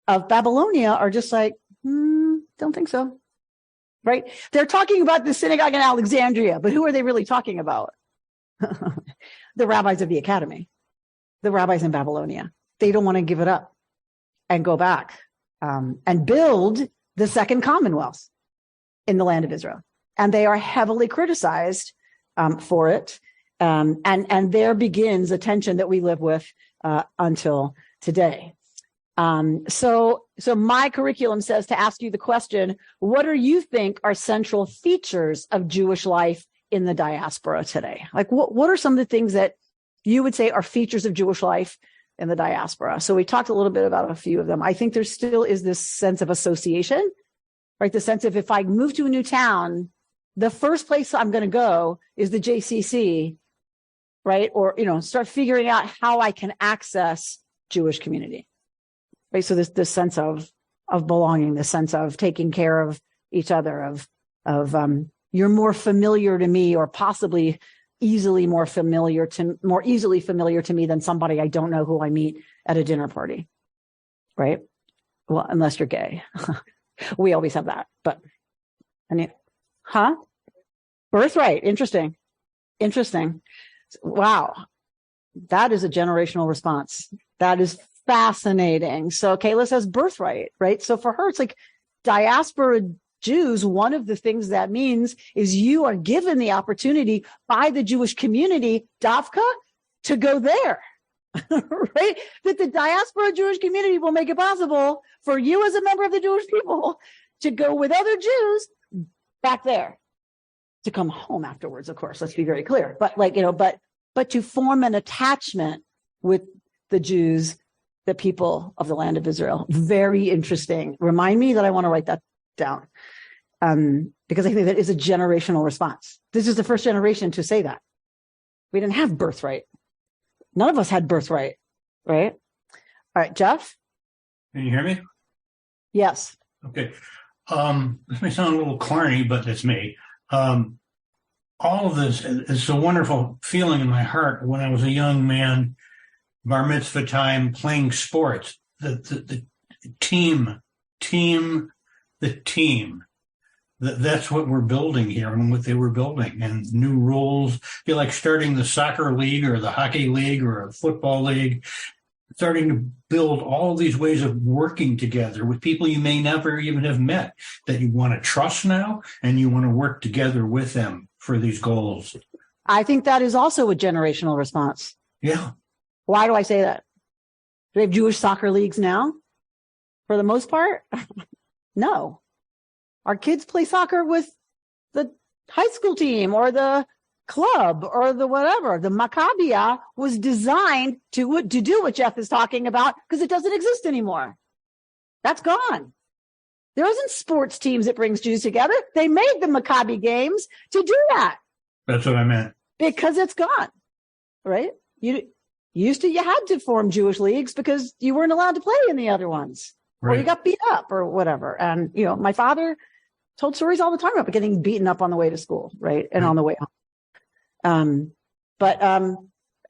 Babylonia are just like, don't think so. Right. They're talking about the synagogue in Alexandria, but who are they really talking about? The rabbis of the academy, the rabbis in Babylonia. They don't want to give it up and go back and build the second commonwealth in the land of Israel. And they are heavily criticized for it. And there begins a tension that we live with until today. So my curriculum says to ask you the question, what do you think are central features of Jewish life in the diaspora today? Like, what are some of the things that you would say are features of Jewish life in the diaspora? So we talked a little bit about a few of them. I think there still is this sense of association, right? The sense of if I move to a new town, the first place I'm going to go is the JCC, right? Or, start figuring out how I can access Jewish community, right? So this sense of belonging, the sense of taking care of each other, of you're more familiar to me, or possibly more easily familiar to me than somebody I don't know who I meet at a dinner party, right? Well, unless you're gay. We always have that, but Birthright. Interesting. Wow. That is a generational response. That is fascinating. So Kehillat says birthright, right? So for her, it's like diaspora Jews. One of the things that means is you are given the opportunity by the Jewish community, Davka, to go there, right? That the diaspora Jewish community will make it possible for you as a member of the Jewish people to go with other Jews back there, to come home afterwards, of course, let's be very clear. But but to form an attachment with the Jews, the people of the land of Israel. Very interesting. Remind me that I want to write that down. Because I think that is a generational response. This is the first generation to say that. We didn't have birthright. None of us had birthright, right? All right, Jeff? Can you hear me? Yes. Okay. This may sound a little corny, but it's me. All of this is a wonderful feeling in my heart when I was a young man, bar mitzvah time, playing sports. The team. That's what we're building here and what they were building, and new rules. Feel like starting the soccer league or the hockey league or a football league, starting to build all these ways of working together with people you may never even have met, that you want to trust now and you want to work together with them for these goals. I think that is also a generational response. Yeah. Why do I say that? Do we have Jewish soccer leagues now? For the most part? No. Our kids play soccer with the high school team or the club or the whatever. The Maccabiah was designed to do what Jeff is talking about because it doesn't exist anymore. That's gone. There isn't sports teams that brings Jews together. They made the Maccabi games to do that. That's what I meant. Because it's gone, right? You had to form Jewish leagues because you weren't allowed to play in the other ones. Right. Or you got beat up or whatever. And, my father told stories all the time about getting beaten up on the way to school, right? And on the way home.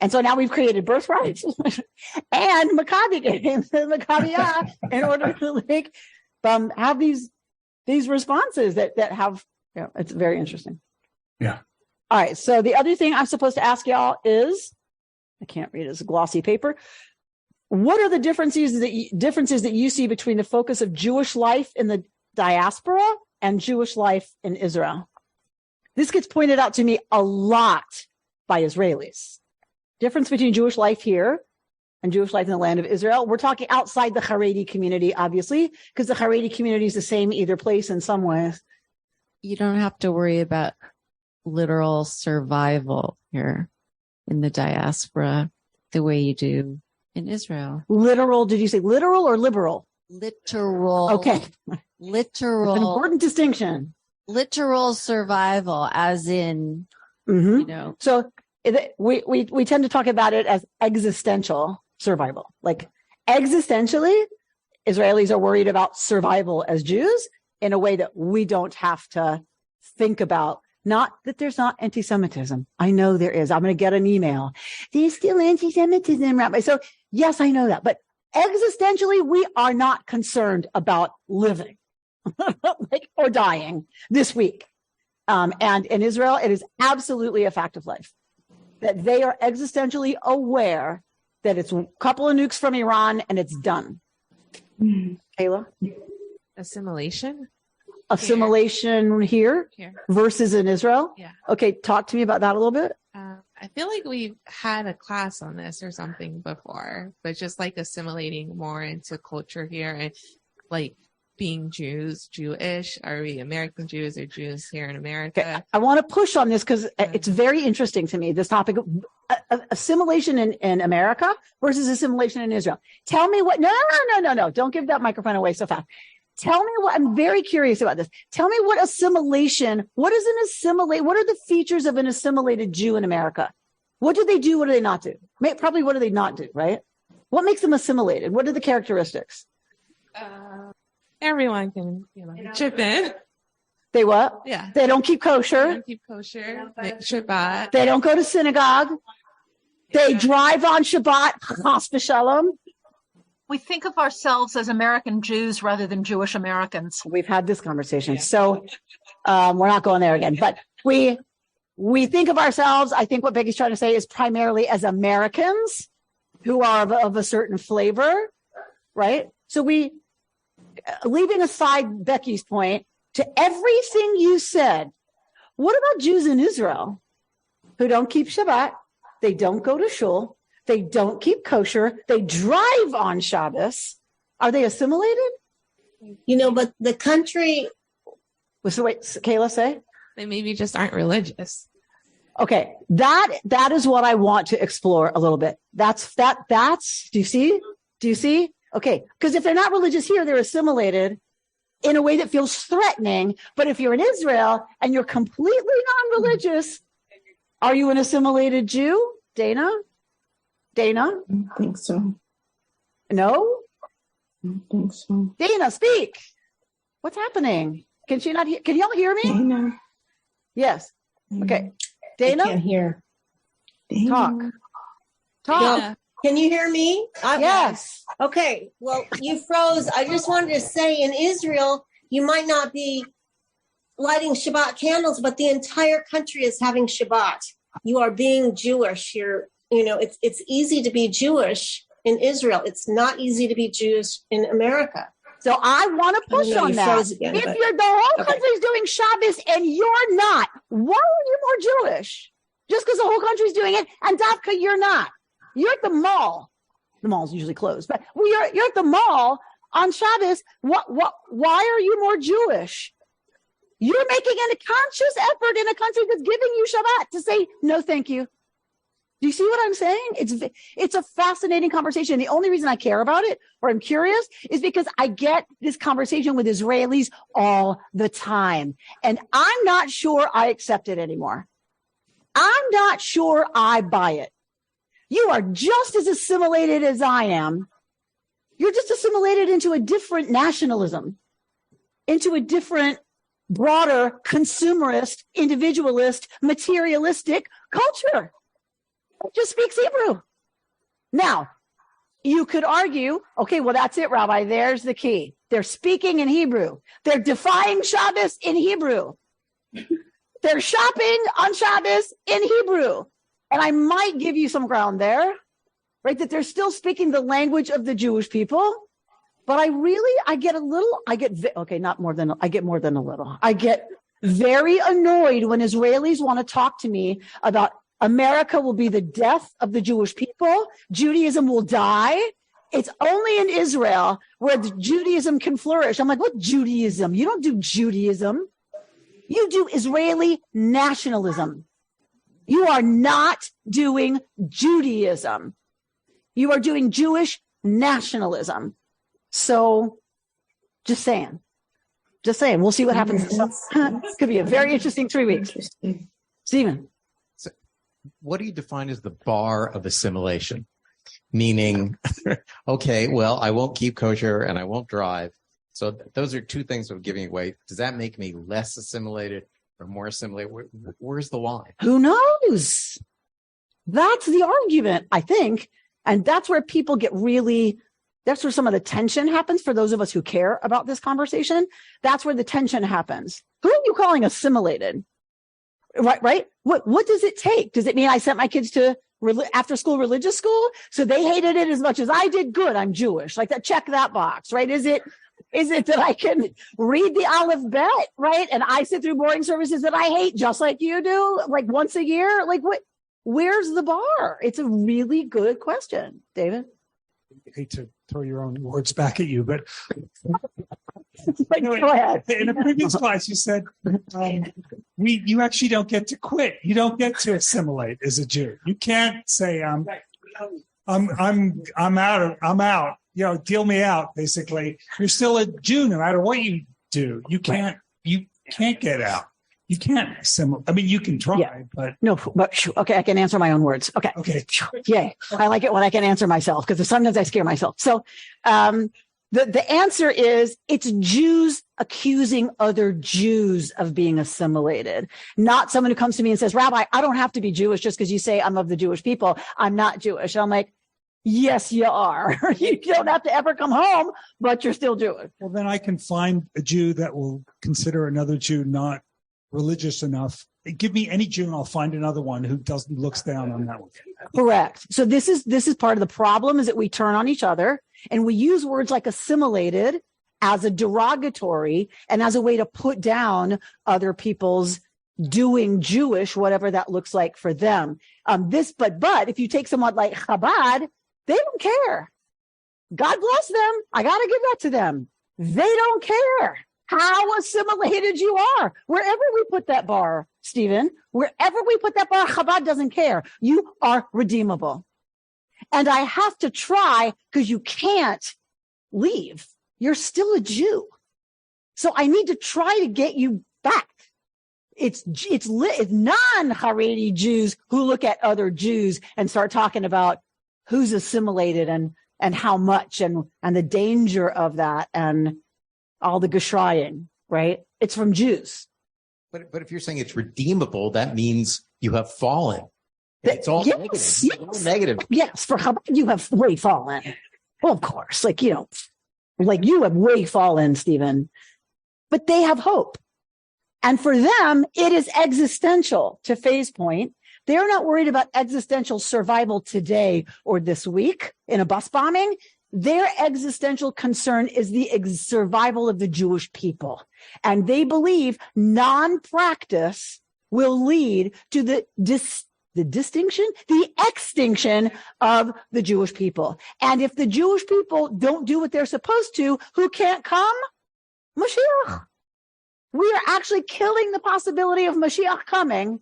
And so now we've created birthrights and Maccabi games, Maccabiah, in order to have these responses that have, it's very interesting. Yeah. All right. So the other thing I'm supposed to ask y'all is, I can't read it, it's a glossy paper. What are the differences that you see between the focus of Jewish life in the diaspora and Jewish life in Israel? This gets pointed out to me a lot by Israelis. Difference between Jewish life here and Jewish life in the land of Israel. We're talking outside the Haredi community, obviously, because the Haredi community is the same either place in some ways. You don't have to worry about literal survival here in the diaspora the way you do in Israel. Literal, did you say literal or liberal? Literal. Okay. Literal. An important distinction. Literal survival, as in, So we tend to talk about it as existential survival. Like existentially, Israelis are worried about survival as Jews in a way that we don't have to think about. Not that there's not anti-Semitism. I know there is. I'm going to get an email. There's still anti-Semitism, Rabbi. So yes, I know that. But existentially, we are not concerned about living or dying this week. And in Israel, it is absolutely a fact of life that they are existentially aware that it's a couple of nukes from Iran and it's done. Kayla? Assimilation here versus in Israel? Yeah. Okay, talk to me about that a little bit. I feel like we've had a class on this or something before, but just like assimilating more into culture here and like being Jewish. Are we American Jews or Jews here in America? Okay. I want to push on this because it's very interesting to me, this topic of assimilation in America versus assimilation in Israel. Tell me what, no. Don't give that microphone away so fast. Tell me what, I'm very curious about this. Tell me what assimilation, what are the features of an assimilated Jew in America? What do they do? What do they not do? Probably what do they not do, right? What makes them assimilated? What are the characteristics? Everyone can, chip in. They what? Yeah. They don't keep kosher. They don't keep kosher. Shabbat. They don't go to synagogue. They drive on Shabbat. Chas v'shalom. We think of ourselves as American Jews rather than Jewish Americans. We've had this conversation. So we're not going there again. But we We think of ourselves, I think what Becky's trying to say is primarily as Americans who are of a certain flavor, right? So leaving aside Becky's point, to everything you said, what about Jews in Israel who don't keep Shabbat? They don't go to shul. They don't keep kosher. They drive on Shabbos. Are they assimilated? But the country. So wait, Kayla, say? They maybe just aren't religious. Okay. That is what I want to explore a little bit. That's, do you see? Okay. Because if they're not religious here, they're assimilated in a way that feels threatening. But if you're in Israel and you're completely non-religious, are you an assimilated Jew? Dana? I don't think so. No? I don't think so. Dana, speak. What's happening? Can she not hear? Can y'all hear me? Dana. Yes. Okay. Dana? I can't hear. Dana. Talk. Dana. Can you hear me? Yes. Okay. Well, you froze. I just wanted to say in Israel, you might not be lighting Shabbat candles, but the entire country is having Shabbat. You are being Jewish. It's easy to be Jewish in Israel. It's not easy to be Jewish in America. So I want to push on that. Again, if you're the whole country's doing Shabbos and you're not, why are you more Jewish? Just because the whole country's doing it, and Dafka, you're not. You're at the mall. The mall's usually closed, but you're at the mall on Shabbos. Why are you more Jewish? You're making a conscious effort in a country that's giving you Shabbat to say, no, thank you. Do you see what I'm saying? It's a fascinating conversation. The only reason I care about it or I'm curious is because I get this conversation with Israelis all the time. And I'm not sure I accept it anymore. I'm not sure I buy it. You are just as assimilated as I am. You're just assimilated into a different nationalism, into a different, broader, consumerist, individualist, materialistic culture. It just speaks Hebrew. Now, you could argue, okay, well, that's it, Rabbi. There's the key. They're speaking in Hebrew. They're defying Shabbos in Hebrew. They're shopping on Shabbos in Hebrew. And I might give you some ground there, right? That they're still speaking the language of the Jewish people. But I get more than a little. I get very annoyed when Israelis want to talk to me about America will be the death of the Jewish people. Judaism will die. It's only in Israel where Judaism can flourish. I'm like, what Judaism? You don't do Judaism. You do Israeli nationalism. You are not doing Judaism. You are doing Jewish nationalism. So just saying. We'll see what happens. It could be a very interesting 3 weeks. Stephen. So what do you define as the bar of assimilation? Meaning, okay, well, I won't keep kosher and I won't drive. So those are two things that are giving away. Does that make me less assimilated or more assimilated? Where's the line? Who knows? That's the argument, I think. And that's where people that's where some of the tension happens for those of us who care about this conversation. That's where the tension happens. Who are you calling assimilated? Right? What does it take? Does it mean I sent my kids to after school religious school? So they hated it as much as I did? Good. I'm Jewish. Like that, check that box, right? Is it that I can read the Aleph Bet, right? And I sit through boring services that I hate just like you do, like once a year? Like where's the bar? It's a really good question, David. I hate to throw your own words back at you, but go ahead. In a previous class, you said you actually don't get to quit. You don't get to assimilate as a Jew. You can't say I'm out. Deal me out. Basically, you're still a Jew no matter what you do. You can't get out. You can't assimilate. I mean, you can try, but no. But okay, I can answer my own words. Okay. Yay! I like it when I can answer myself because sometimes I scare myself. So, the answer is it's Jews accusing other Jews of being assimilated, not someone who comes to me and says, "Rabbi, I don't have to be Jewish just because you say I'm of the Jewish people. I'm not Jewish." And I'm like, yes, you are. You don't have to ever come home, but you're still Jewish. Well, then I can find a Jew that will consider another Jew not religious enough give me any Jew and I'll find another one who looks down on that one. Correct. So this is part of the problem, is that we turn on each other and we use words like assimilated as a derogatory and as a way to put down other people's doing Jewish, whatever that looks like for them. But if you take someone like Chabad, they don't care. God bless them. I got to give that to them. They don't care how assimilated you are. Wherever we put that bar, Stephen, wherever we put that bar, Chabad doesn't care. You are redeemable. And I have to try, because you can't leave. You're still a Jew. So I need to try to get you back. It's non-Haredi Jews who look at other Jews and start talking about who's assimilated and how much and the danger of that and all the geschraying, right? It's from Jews. But if you're saying it's redeemable, that means you have fallen. It's all negative. It's all negative. Yes, for Chabad, you have way fallen. Well, of course, like you have way fallen, Stephen. But they have hope. And for them, it is existential. To Faye's point, they're not worried about existential survival today or this week in a bus bombing. Their existential concern is the survival of the Jewish people. And they believe non-practice will lead to the extinction of the Jewish people. And if the Jewish people don't do what they're supposed to, who can't come? Mashiach. We are actually killing the possibility of Mashiach coming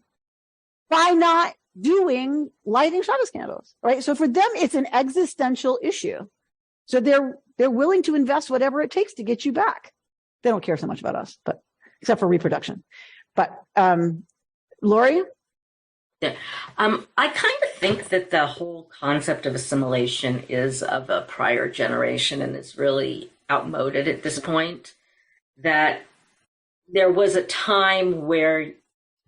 by not lighting Shabbos candles, right? So for them, it's an existential issue. So they're willing to invest whatever it takes to get you back. They don't care so much about us, but except for reproduction. But Lori? Yeah. I kind of think that the whole concept of assimilation is of a prior generation and is really outmoded at this point. That there was a time where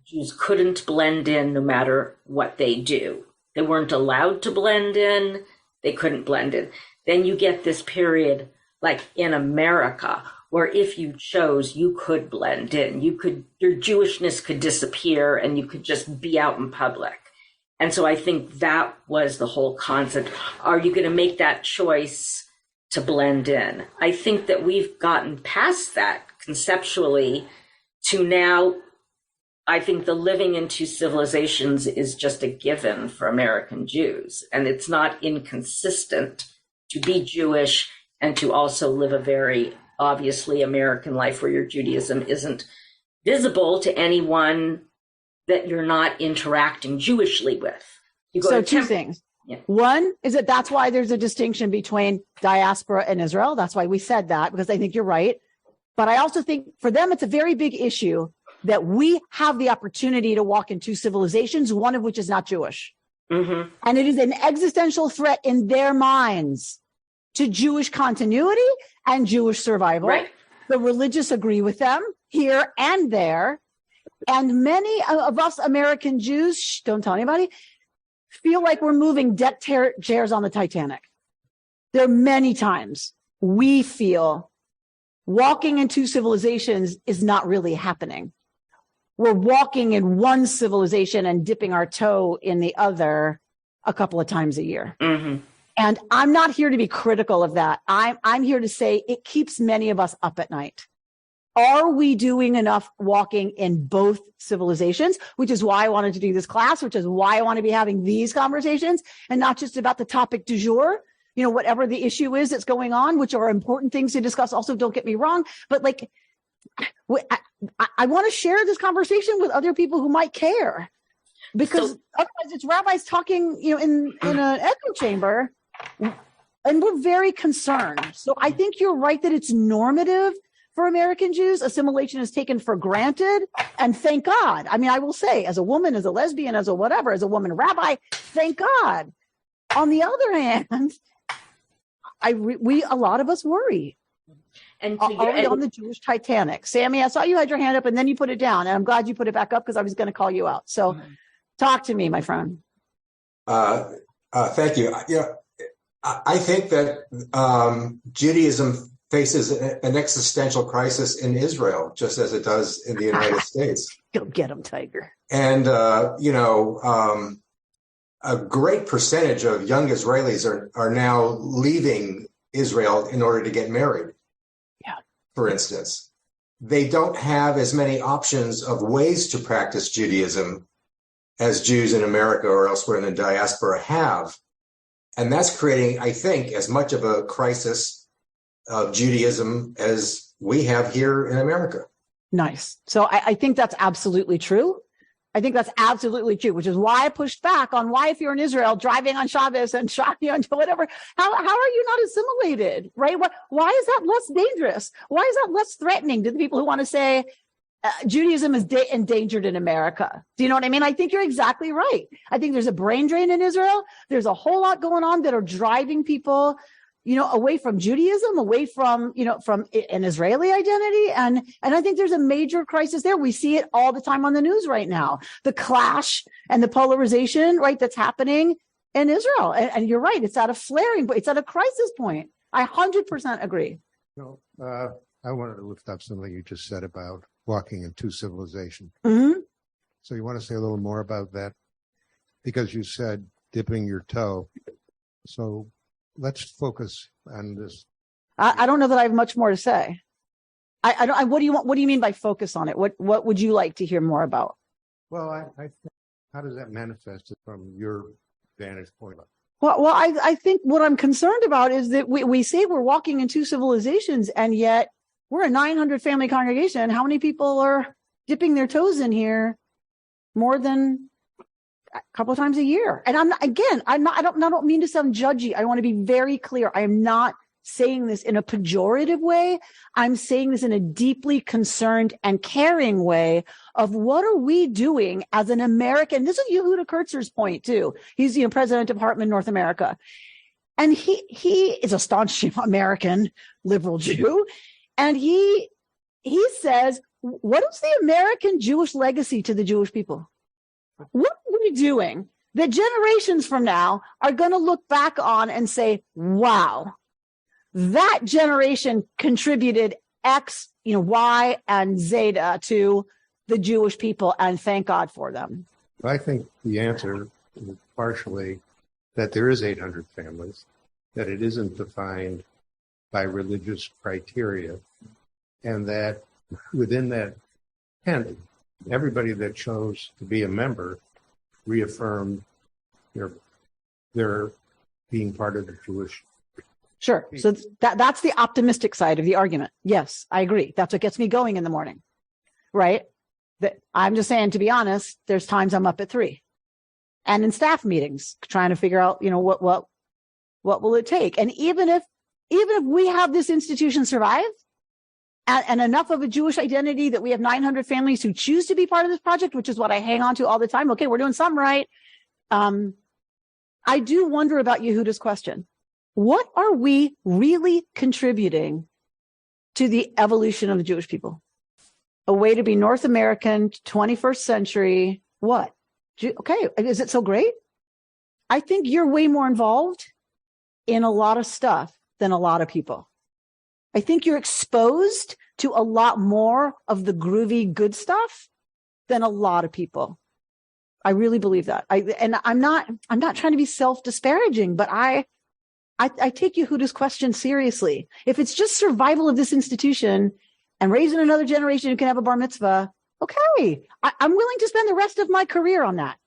Jews couldn't blend in no matter what they do. They weren't allowed to blend in. They couldn't blend in. Then you get this period like in America where if you chose, you could blend in. Your Jewishness could disappear and you could just be out in public. And so I think that was the whole concept. Are you going to make that choice to blend in? I think that we've gotten past that conceptually to now. I think the living in two civilizations is just a given for American Jews. And it's not inconsistent to be Jewish and to also live a very obviously American life where your Judaism isn't visible to anyone that you're not interacting Jewishly with. So two things. Yeah. One is that's why there's a distinction between diaspora and Israel. That's why we said that, because I think you're right. But I also think for them, it's a very big issue that we have the opportunity to walk in two civilizations, one of which is not Jewish. Mm-hmm. And it is an existential threat in their minds to Jewish continuity and Jewish survival. Right. The religious agree with them here and there. And many of us American Jews, don't tell anybody, feel like we're moving deck chairs on the Titanic. There are many times we feel walking in two civilizations is not really happening. We're walking in one civilization and dipping our toe in the other a couple of times a year. Mm-hmm. And I'm not here to be critical of that. I'm here to say it keeps many of us up at night. Are we doing enough walking in both civilizations? Which is why I wanted to do this class, which is why I want to be having these conversations and not just about the topic du jour, whatever the issue is that's going on, which are important things to discuss. Also, don't get me wrong, but I want to share this conversation with other people who might care, because otherwise it's rabbis talking, in an echo chamber, and we're very concerned. So I think you're right that it's normative for American Jews. Assimilation is taken for granted, and thank God. I mean, I will say, as a woman, as a lesbian, as a whatever, as a woman rabbi, thank God. On the other hand, a lot of us worry. And are we on the Jewish Titanic? Sammy, I saw you had your hand up and then you put it down, and I'm glad you put it back up because I was going to call you out. So talk to me, my friend. Thank you. I think that Judaism faces an existential crisis in Israel, just as it does in the United States. Go get him, Tiger. And, a great percentage of young Israelis are now leaving Israel in order to get married. Yeah. For instance, they don't have as many options of ways to practice Judaism as Jews in America or elsewhere in the diaspora have. And that's creating, I think, as much of a crisis of Judaism as we have here in America. Nice. So I think that's absolutely true. I think that's absolutely true, which is why I pushed back on why, if you're in Israel driving on Shabbos and shopping on whatever, how are you not assimilated, right? Why is that less dangerous? Why is that less threatening to the people who want to say Judaism is endangered in America? Do you know what I mean? I think you're exactly right. I think there's a brain drain in Israel. There's a whole lot going on that are driving people, away from Judaism, away from, from an Israeli identity. And I think there's a major crisis there. We see it all the time on the news right now, the clash and the polarization, right, that's happening in Israel. And you're right. It's at a flaring point. It's at a crisis point. I 100% agree. I wanted to lift up something you just said about walking in two civilizations. Mm-hmm. So you want to say a little more about that? Because you said dipping your toe. So let's focus on this. I don't know that I have much more to say. What do you want? What do you mean by focus on it? What would you like to hear more about? Well, I think, how does that manifest from your vantage point? Well, I think what I'm concerned about is that we say we're walking in two civilizations, and yet we're a 900 family congregation. How many people are dipping their toes in here more than a couple of times a year? And I don't mean to sound judgy. I want to be very clear. I am not saying this in a pejorative way. I'm saying this in a deeply concerned and caring way of what are we doing as an American. This is Yehuda Kurtzer's point too. He's president of Hartman North America. And he is a staunch American liberal Jew. And he says, what is the American Jewish legacy to the Jewish people? What are we doing that generations from now are going to look back on and say, wow, that generation contributed X, Y, and Zeta to the Jewish people, and thank God for them? I think the answer is partially that there is 800 families, that it isn't defined by religious criteria, and that within that tent, everybody that chose to be a member reaffirmed their being part of the Jewish. Sure. So that's the optimistic side of the argument. Yes, I agree. That's what gets me going in the morning, right? That I'm just saying, to be honest, there's times I'm up at 3 and in staff meetings trying to figure out, what will it take? And even if we have this institution survive and enough of a Jewish identity that we have 900 families who choose to be part of this project, which is what I hang on to all the time. Okay, we're doing something right. I do wonder about Yehuda's question. What are we really contributing to the evolution of the Jewish people? A way to be North American, 21st century, what? Okay, is it so great? I think you're way more involved in a lot of stuff than a lot of people. I think you're exposed to a lot more of the groovy good stuff than a lot of people. I really believe that. I'm not trying to be self-disparaging, but I take Yehuda's question seriously. If it's just survival of this institution and raising another generation who can have a bar mitzvah, okay, I'm willing to spend the rest of my career on that.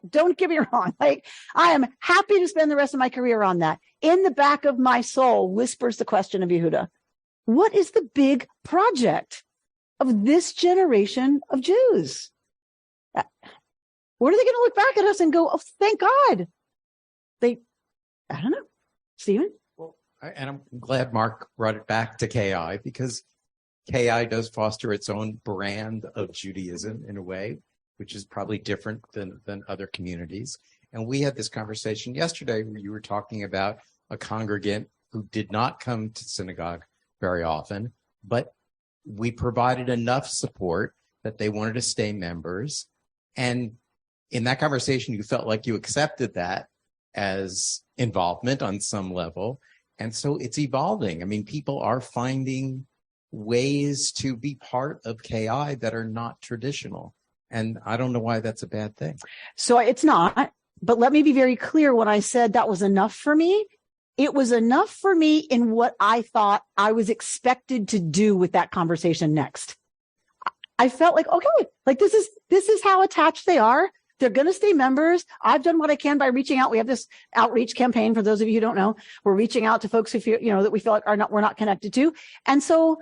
Don't get me wrong. I am happy to spend the rest of my career on that. In the back of my soul whispers the question of Yehuda. What is the big project of this generation of Jews? What are they going to look back at us and go, oh, thank God? I don't know. Stephen? Well, and I'm glad Mark brought it back to KI, because KI does foster its own brand of Judaism in a way, which is probably different than other communities. And we had this conversation yesterday where you were talking about a congregant who did not come to synagogue very often, but we provided enough support that they wanted to stay members. And in that conversation, you felt like you accepted that as involvement on some level. And so it's evolving. I mean, people are finding ways to be part of KI that are not traditional. And I don't know why that's a bad thing. So it's not, but let me be very clear. When I said that was enough for me, it was enough for me in what I thought I was expected to do with that conversation next. I felt like, okay, like this is how attached they are. They're going to stay members. I've done what I can by reaching out. We have this outreach campaign. For those of you who don't know, we're reaching out to folks who feel, that we feel like we're not connected to. And so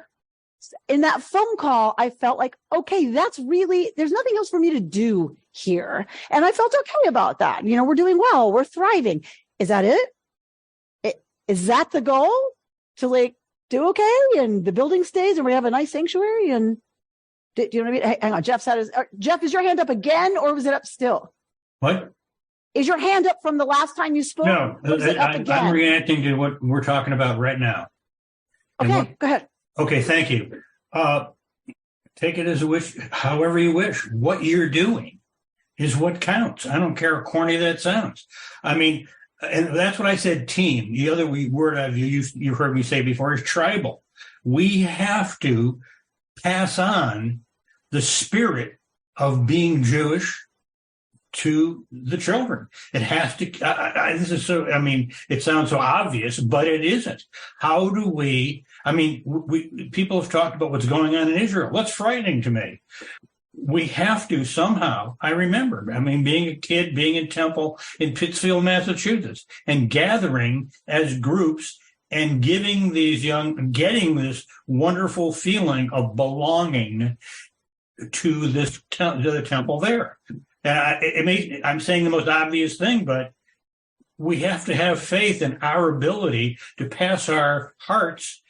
in that phone call, I felt like, okay, there's nothing else for me to do here. And I felt okay about that. We're doing well. We're thriving. Is that it? Is that the goal? To do okay and the building stays and we have a nice sanctuary? And do you know what I mean? Hang on. Jeff, is your hand up again or was it up still? What? Is your hand up from the last time you spoke? No, I'm reacting to what we're talking about right now. Okay, go ahead. Okay, thank you. Take it as a wish, however you wish. What you're doing is what counts. I don't care how corny that sounds. I mean, and that's what I said, team. The other word you've heard me say before is tribal. We have to pass on the spirit of being Jewish to the children. It has to, it sounds so obvious, but it isn't. How do we people have talked about what's going on in Israel. That's frightening to me. We have to somehow, I remember, being a kid, being in Temple in Pittsfield, Massachusetts, and gathering as groups and getting this wonderful feeling of belonging to the temple there. And I'm saying the most obvious thing, but we have to have faith in our ability to pass our hearts,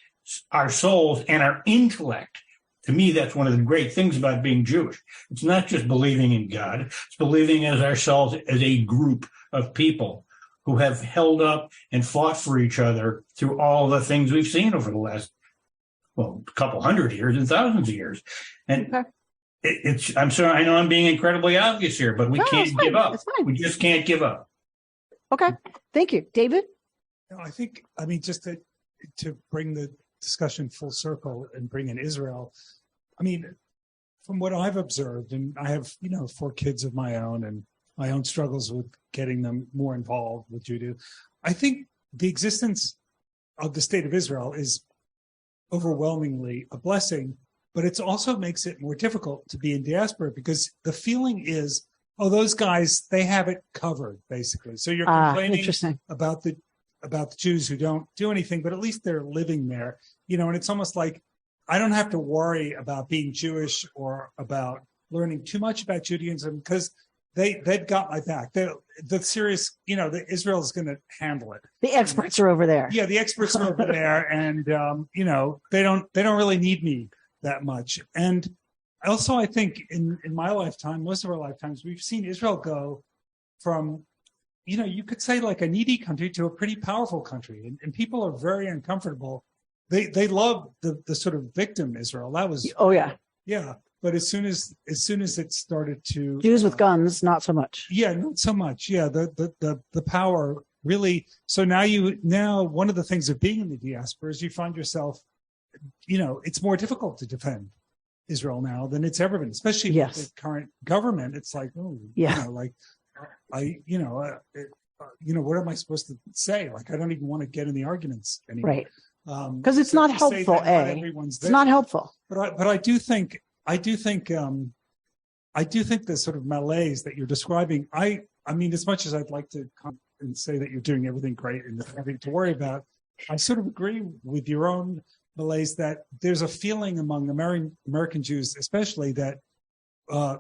our souls, and our intellect. To me, that's one of the great things about being Jewish. It's not just believing in God. It's believing as ourselves as a group of people who have held up and fought for each other through all the things we've seen over the last, couple hundred years and thousands of years. And I'm sorry, I know I'm being incredibly obvious here, but we can't give up. We just can't give up. Okay. Thank you. David? I think, just to bring the discussion full circle and bring in Israel, from what I've observed, and I have, 4 kids of my own and my own struggles with getting them more involved with Judaism, I think the existence of the state of Israel is overwhelmingly a blessing, but it also makes it more difficult to be in diaspora because the feeling is, those guys, they have it covered, basically. So you're complaining about the Jews who don't do anything, but at least they're living there, and it's almost like I don't have to worry about being Jewish or about learning too much about Judaism because they've got my back. Israel is going to handle it. The experts are over there. Yeah, the experts are over there, and they don't really need me that much. And also, I think in my lifetime, most of our lifetimes, we've seen Israel go from, you could say like a needy country to a pretty powerful country, and people are very uncomfortable. They love the sort of victim Israel. That was yeah. But as soon as it started to Jews with guns, not so much. Yeah, not so much. Yeah, the power really. So now one of the things of being in the diaspora is you find yourself, it's more difficult to defend Israel now than it's ever been, especially with the current government. It's like, what am I supposed to say? Like, I don't even want to get in the arguments anymore. Right. Because it's not helpful. It's not helpful. But I do think the sort of malaise that you're describing, I mean, as much as I'd like to come and say that you're doing everything great and there's nothing to worry about, I sort of agree with your own malaise that there's a feeling among American Jews, especially, that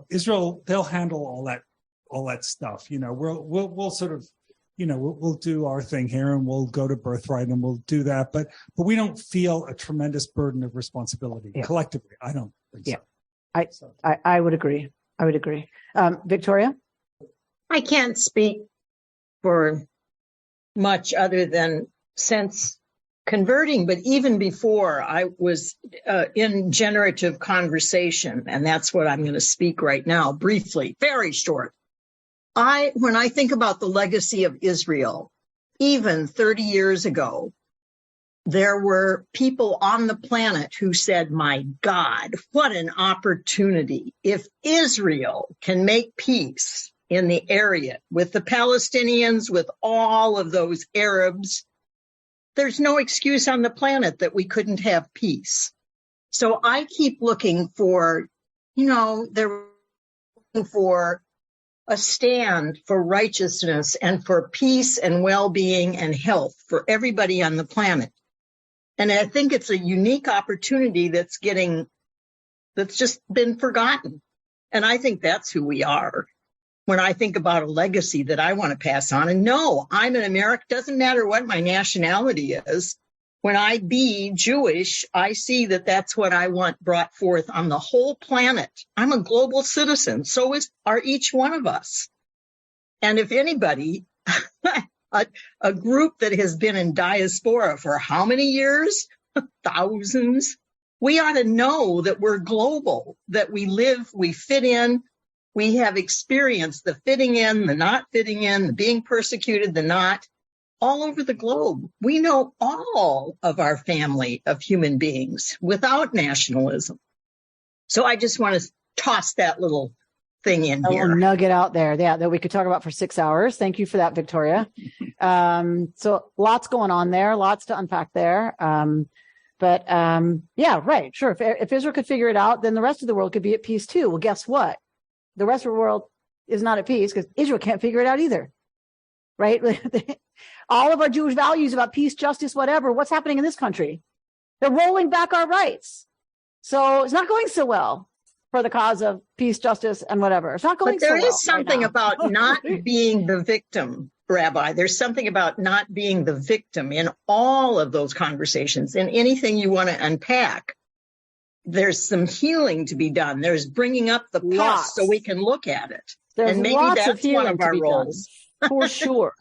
Israel, they'll handle all that stuff. We'll sort of, we'll do our thing here and we'll go to birthright and we'll do that, but we don't feel a tremendous burden of responsibility collectively. I don't think so. I would agree. Victoria? I can't speak for much other than since converting, but even before I was in generative conversation, and that's what I'm going to speak right now, briefly, very short. When I think about the legacy of Israel, even 30 years ago, there were people on the planet who said, my God, what an opportunity. If Israel can make peace in the area with the Palestinians, with all of those Arabs, there's no excuse on the planet that we couldn't have peace. So I keep looking for, they're looking for a stand for righteousness and for peace and well-being and health for everybody on the planet. And I think it's a unique opportunity that's just been forgotten. And I think that's who we are when I think about a legacy that I want to pass on. And no, I'm an American. Doesn't matter what my nationality is. When I be Jewish, I see that that's what I want brought forth on the whole planet. I'm a global citizen. So are each one of us. And if anybody, a group that has been in diaspora for how many years? Thousands. We ought to know that we're global, that we live, we fit in, we have experienced the fitting in, the not fitting in, the being persecuted, the not, all over the globe. We know all of our family of human beings without nationalism. So I just want to toss that little thing in here. A nugget out there, that we could talk about for 6 hours. Thank you for that, Victoria. So lots going on there, lots to unpack there. Yeah, right. Sure. If Israel could figure it out, then the rest of the world could be at peace too. Well, guess what? The rest of the world is not at peace because Israel can't figure it out either. Right? All of our Jewish values about peace, justice, whatever, what's happening in this country? They're rolling back our rights. So it's not going so well for the cause of peace, justice, and whatever. It's not going so well. But there is something about not being the victim, Rabbi. There's something about not being the victim in all of those conversations. In anything you want to unpack, there's some healing to be done. There's bringing up the past so we can look at it. There's and maybe lots that's of one of our roles. For sure.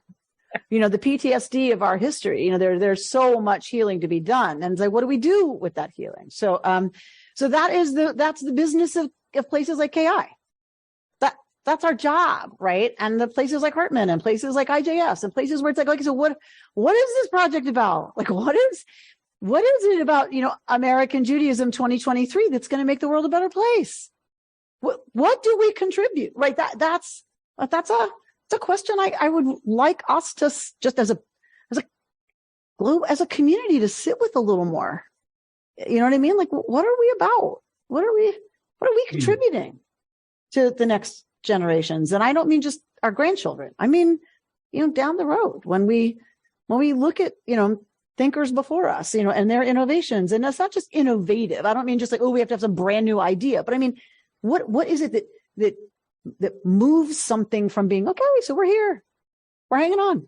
The PTSD of our history, there's so much healing to be done. And it's like, what do we do with that healing? So that's the business of places like KI. That's our job, right? And the places like Hartman and places like IJS and places where it's like, so what is this project about? Like, what is it about, American Judaism 2023 that's going to make the world a better place? What do we contribute? Right. That's a question I would like us to just as a globe, as a community, to sit with a little more. You know what I mean? Like, what are we about? What are we contributing to the next generations? And I don't mean just our grandchildren. I mean, down the road when we look at, thinkers before us, and their innovations. And that's not just innovative. I don't mean just like, we have to have some brand new idea, but I mean, what is it that moves something from being, okay, so we're here, we're hanging on,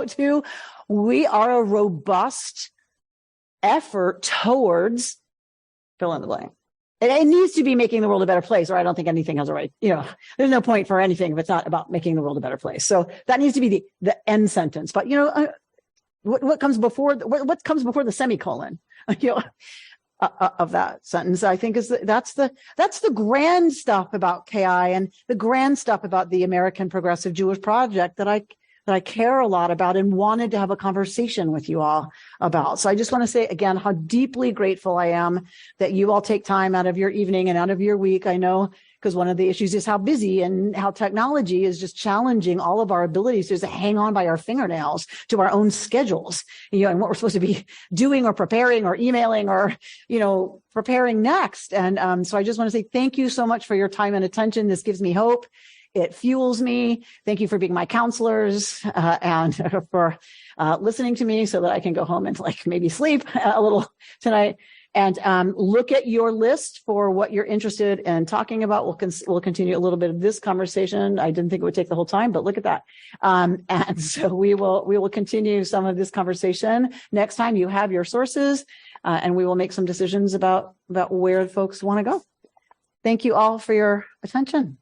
to we are a robust effort towards fill in the blank. It needs to be making the world a better place, or I don't think anything has a right, there's no point for anything if it's not about making the world a better place. So that needs to be the end sentence. But, what comes before the semicolon, of that sentence, I think that's the grand stuff about KI and the grand stuff about the American Progressive Jewish Project that I care a lot about and wanted to have a conversation with you all about. So I just want to say again how deeply grateful I am that you all take time out of your evening and out of your week. I know because one of the issues is how busy and how technology is just challenging all of our abilities to just hang on by our fingernails to our own schedules, and what we're supposed to be doing or preparing or emailing or, preparing next. And so I just want to say thank you so much for your time and attention. This gives me hope. It fuels me. Thank you for being my counselors and for listening to me so that I can go home and maybe sleep a little tonight. And look at your list for what you're interested in talking about. We'll continue a little bit of this conversation. I didn't think it would take the whole time, but look at that. And so we will continue some of this conversation next time. You have your sources, and we will make some decisions about where folks want to go. Thank you all for your attention.